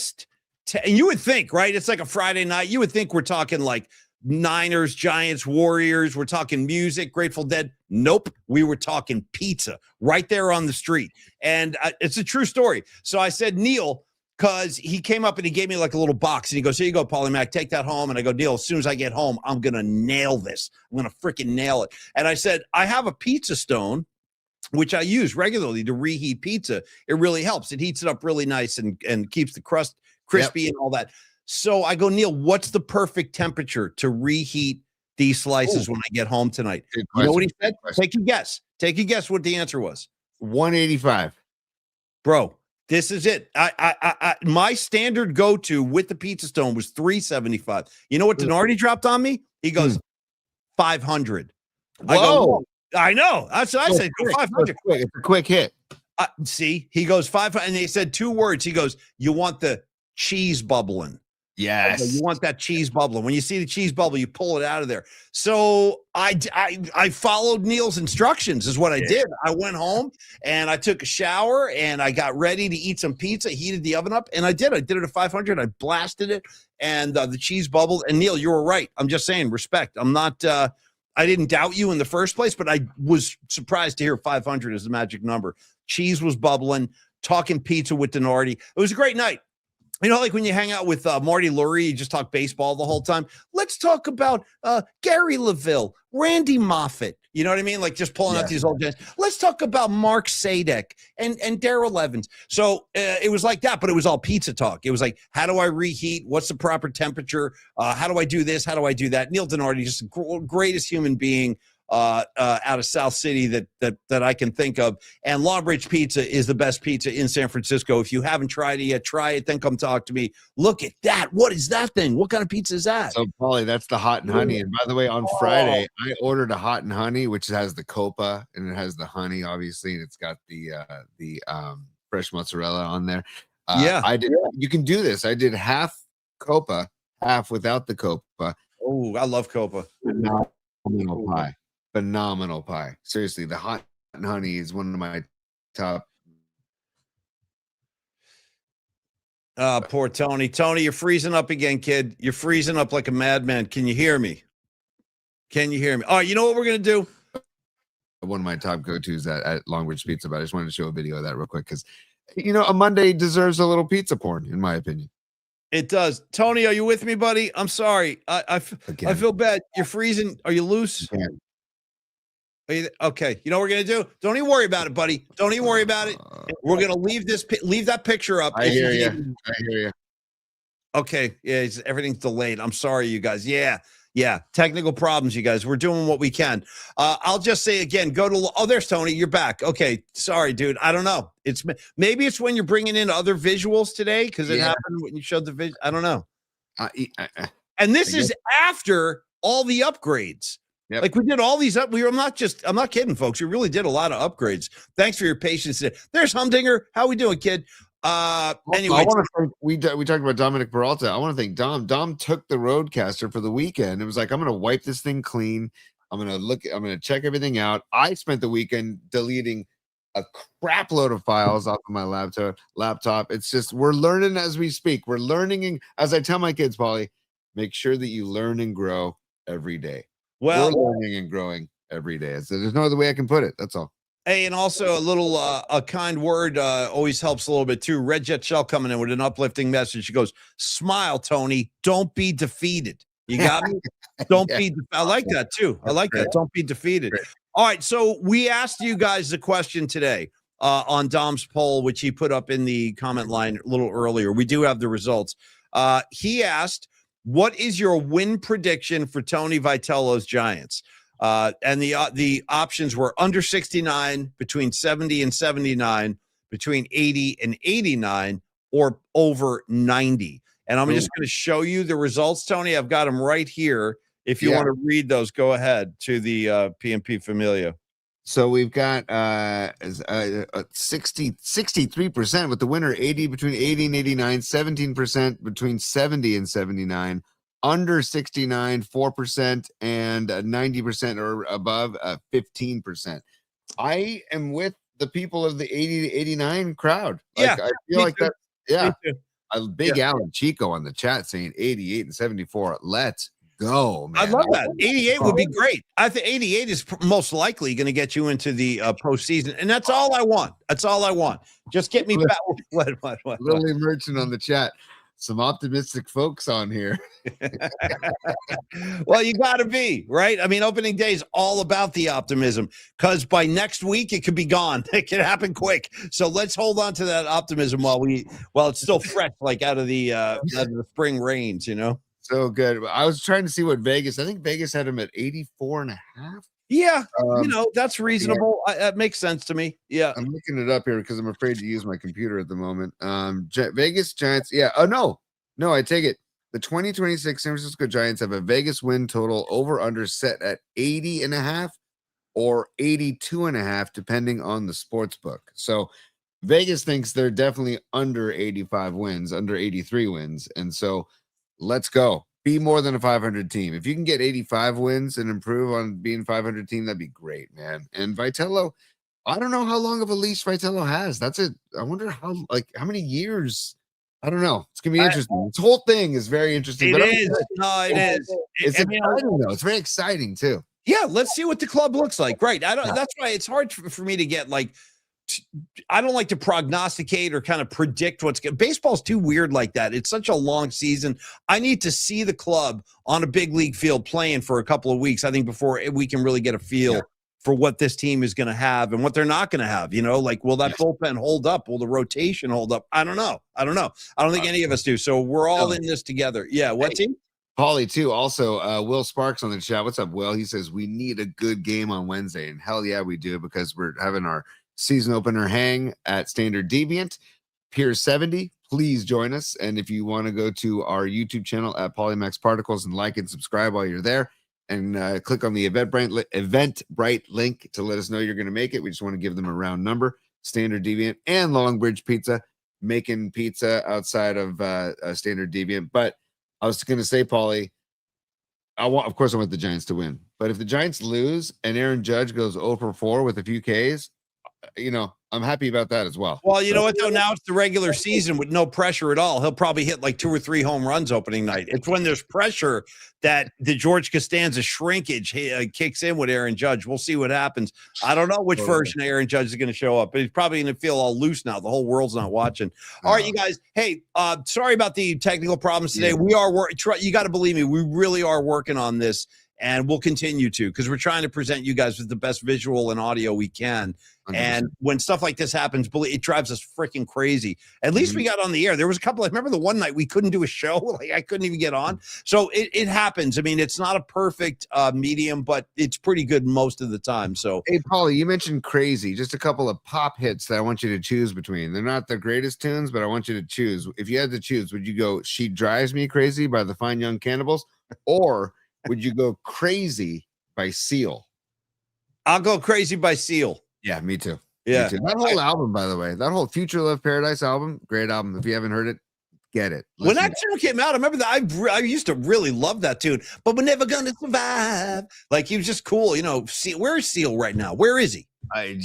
you would think, right? It's like a Friday night. You would think we're talking like Niners, Giants, Warriors. We're talking music, Grateful Dead. Nope. We were talking pizza right there on the street. And it's a true story. So I said, Neil, because he came up and he gave me like a little box and he goes, here you go, Polymac, take that home. And I go, Neil, as soon as I get home, I'm going to nail this. I'm going to freaking nail it. And I said, I have a pizza stone, which I use regularly to reheat pizza. It really helps. It heats it up really nice and keeps the crust crispy and all that. So I go, Neil, what's the perfect temperature to reheat these slices when I get home tonight? You know what he said? Take a guess. Take a guess what the answer was. 185. Bro, this is it. My standard go-to with the pizza stone was 375. You know what Denardi dropped on me? He goes, 500. Whoa. I know. That's what I said. Go 500. It's a quick hit. See, he goes 500. And they said 2 words. He goes, you want the cheese bubbling. Yes. You want that cheese bubbling. When you see the cheese bubble, you pull it out of there. So I followed Neil's instructions is what I did. I went home and I took a shower and I got ready to eat some pizza, heated the oven up, and I did it at 500. I blasted it and the cheese bubbled. And Neil, you were right. I'm just saying respect. I'm not I didn't doubt you in the first place, but I was surprised to hear 500 as the magic number. Cheese was bubbling, talking pizza with Denardi. It was a great night. You know, like when you hang out with Marty Lurie, you just talk baseball the whole time. Let's talk about Gary LaVille, Randy Moffett. You know what I mean? Like just pulling out these old guys. Let's talk about Mark Sadek and Darrell Evans. So it was like that, but it was all pizza talk. It was like, how do I reheat? What's the proper temperature? How do I do this? How do I do that? Neil Denardi, just the greatest human being out of South City that I can think of. And Longbridge Pizza is the best pizza in San Francisco. If you haven't tried it yet, try it. Then come talk to me. Look at that. What is that thing? What kind of pizza is that? So, Paulie, that's the hot and honey. And by the way, on Friday, I ordered a hot and honey, which has the copa and it has the honey, obviously, and it's got the fresh mozzarella on there. I did. You can do this. I did half copa, half without the copa. Oh, I love copa. Phenomenal pie. Seriously, the hot and honey is one of my top. Poor Tony. Tony, you're freezing up again, kid. You're freezing up like a madman. Can you hear me? Can you hear me? All right, you know what we're going to do? One of my top go-tos at Longbridge Pizza, but I just wanted to show a video of that real quick because, you know, a Monday deserves a little pizza porn, in my opinion. It does. Tony, are you with me, buddy? I'm sorry. I feel bad. You're freezing. Are you loose? Okay, you know what we're gonna do? Don't even worry about it, buddy. Don't even worry about it. We're gonna leave that picture up. I hear you. I hear you. Okay, yeah, everything's delayed. I'm sorry, you guys. Yeah, technical problems, you guys. We're doing what we can. I'll just say again, go to. Oh, there's Tony. You're back. Okay, sorry, dude. I don't know. Maybe it's when you're bringing in other visuals today because it happened when you showed the vision. I don't know. And this is after all the upgrades. Yep. Like we did all these up. I'm not kidding, folks. We really did a lot of upgrades. Thanks for your patience today. There's Humdinger. How we doing, kid? Anyway, I want to thank, we talked about Dominic Peralta. I want to thank Dom. Dom took the Roadcaster for the weekend. It was like, I'm going to wipe this thing clean. I'm going to check everything out. I spent the weekend deleting a crap load of files off of my laptop. It's just, we're learning as we speak. We're learning. As I tell my kids, Paulie, make sure that you learn and grow every day. We're learning and growing every day. So there's no other way I can put it. That's all. Hey, and also a kind word always helps a little bit too. Red Jet Shell coming in with an uplifting message. She goes, "Smile, Tony. Don't be defeated." You got me? Don't be. I like that too. I like that. Don't be defeated. All right. So we asked you guys the question today on Dom's poll, which he put up in the comment line a little earlier. We do have the results. He asked, "What is your win prediction for Tony Vitello's Giants?" And the options were under 69, between 70 and 79, between 80 and 89, or over 90. And I'm just going to show you the results, Tony. I've got them right here. If you want to read those, go ahead to the PMP Familia. So we've got 63% with the winner, 80 between 80 and 89, 17% between 70 and 79. Under 69, 4%, and 90% or above, 15%. I am with the people of the 80 to 89 crowd. Like, I feel like that. Yeah. A big Alan Chico on the chat saying 88 and 74. Let's go, man. I love that. 88 would be great. I think 88 is most likely going to get you into the postseason. And that's all I want. That's all I want. Just get me back. What? Lily Merchant on the chat. Some optimistic folks on here. Well, you got to be, right? I mean, opening day is all about the optimism because by next week it could be gone. It could happen quick. So let's hold on to that optimism while it's still fresh, like out of the spring rains, you know? So good. I was trying to see what Vegas, I think Vegas had him at 84 and a half. Yeah, that's reasonable. That makes sense to me. Yeah. I'm looking it up here because I'm afraid to use my computer at the moment. Vegas Giants. Yeah. Oh, no, I take it. The 2026 San Francisco Giants have a Vegas win total over under set at 80 and a half or 82 and a half, depending on the sports book. So Vegas thinks they're definitely under 85 wins, under 83 wins. And so let's go. Be more than a 500 team. If you can get 85 wins and improve on being 500 team, that'd be great, man. And Vitello, I don't know how long of a leash Vitello has. That's it. I wonder how many years. I don't know. It's gonna be interesting. This whole thing is very interesting. It is. It's exciting though. It's very exciting too. Yeah, let's see what the club looks like. Right. That's why it's hard for me to get I don't like to prognosticate or kind of predict what's good. Baseball's too weird like that. It's such a long season. I need to see the club on a big league field playing for a couple of weeks, I think, before we can really get a feel for what this team is going to have and what they're not going to have. You know, like, will that bullpen hold up? Will the rotation hold up? I don't know. I don't think any of us do. So we're all in this together. Yeah. What team? Paulie, too. Also, Will Sparks on the chat. What's up, Will? He says, we need a good game on Wednesday. And hell yeah, we do, because we're having our season opener hang at Standard Deviant, Pier 70. Please join us. And if you want to go to our YouTube channel at Polymax Particles and like and subscribe while you're there, and click on the Eventbrite link to let us know you're going to make it. We just want to give them a round number. Standard Deviant and Longbridge Pizza, making pizza outside of Standard Deviant. But I was going to say, Paulie, of course I want the Giants to win. But if the Giants lose and Aaron Judge goes 0 for 4 with a few Ks, I'm happy about that as well. Well, you know what, though? Now it's the regular season with no pressure at all. He'll probably hit like 2 or 3 home runs opening night. It's when there's pressure that the George Costanza shrinkage kicks in with Aaron Judge. We'll see what happens. I don't know which version of Aaron Judge is going to show up, but he's probably going to feel all loose now. The whole world's not watching. All right, you guys. Hey, sorry about the technical problems today. We are working. You got to believe me. We really are working on this. and we'll continue to, because we're trying to present you guys with the best visual and audio we can. 100%. And when stuff like this happens, it drives us freaking crazy. At least we got on the air. There was a couple. I remember the one night we couldn't do a show. Like I couldn't even get on. So it happens. I mean, it's not a perfect medium, but it's pretty good most of the time. So hey, Paulie, you mentioned crazy. Just a couple of pop hits that I want you to choose between. They're not the greatest tunes, but I want you to choose. If you had to choose, would you go "She Drives Me Crazy" by the Fine Young Cannibals, or would you go "Crazy" by Seal? I'll go "Crazy" by Seal. Yeah, me too. Yeah, me too. That whole album, by the way, that whole Future Love Paradise album, great album. If you haven't heard it, get it. When that tune came out, I remember that I used to really love that tune. But we're never gonna survive. Like he was just cool, you know. Where is Seal right now? Where is he? I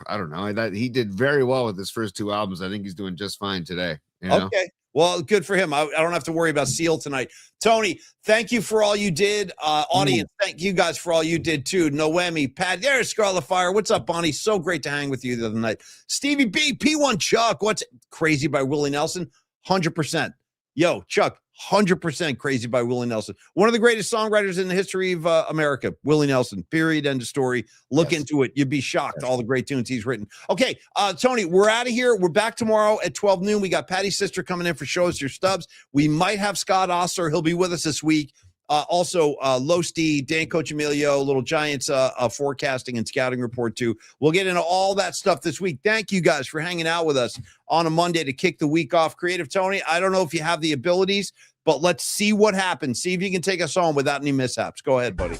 don't know. He did very well with his first two albums. I think he's doing just fine today. You know? Okay. Well, good for him. I don't have to worry about Seal tonight. Tony, thank you for all you did. Audience, thank you guys for all you did too. Noemi, Pat, there's Scarlet Fire. What's up, Bonnie? So great to hang with you the other night. Stevie B, P1 Chuck. What's Crazy by Willie Nelson? 100%. Yo, Chuck, 100% Crazy by Willie Nelson. One of the greatest songwriters in the history of America, Willie Nelson, period, end of story. Look into it. You'd be shocked, all the great tunes he's written. Okay, Tony, we're out of here. We're back tomorrow at 12 noon. We got Patty's sister coming in for Show Us Your Stubs. We might have Scott Osler. He'll be with us this week. Also, Losty, Dan Cochimilio, Little Giants forecasting and scouting report too. We'll get into all that stuff this week. Thank you guys for hanging out with us on a Monday to kick the week off. Creative Tony, I don't know if you have the abilities, but let's see what happens. See if you can take us home without any mishaps. Go ahead, buddy.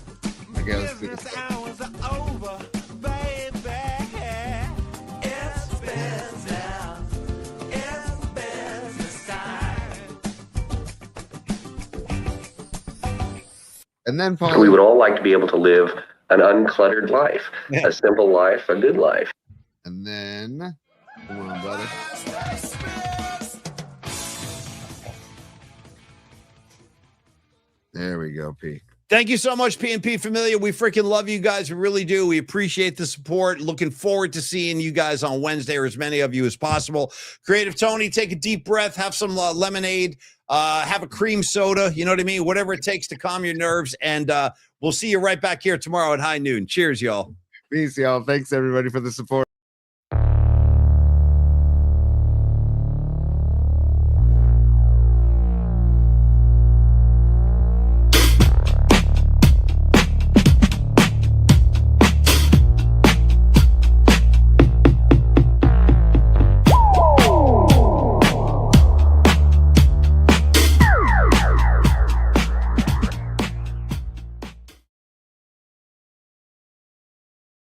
Okay, let's do this. And then Paul, We would all like to be able to live an uncluttered life, a simple life, a good life. and then come on, brother. There we go, P. Thank you so much, PNP Familia. We freaking love you guys. We really do. We appreciate the support. Looking forward to seeing you guys on Wednesday, or as many of you as possible. Creative Tony, take a deep breath, have some lemonade, have a cream soda, you know what I mean? Whatever it takes to calm your nerves. And we'll see you right back here tomorrow at high noon. Cheers, y'all. Peace, y'all. Thanks, everybody, for the support.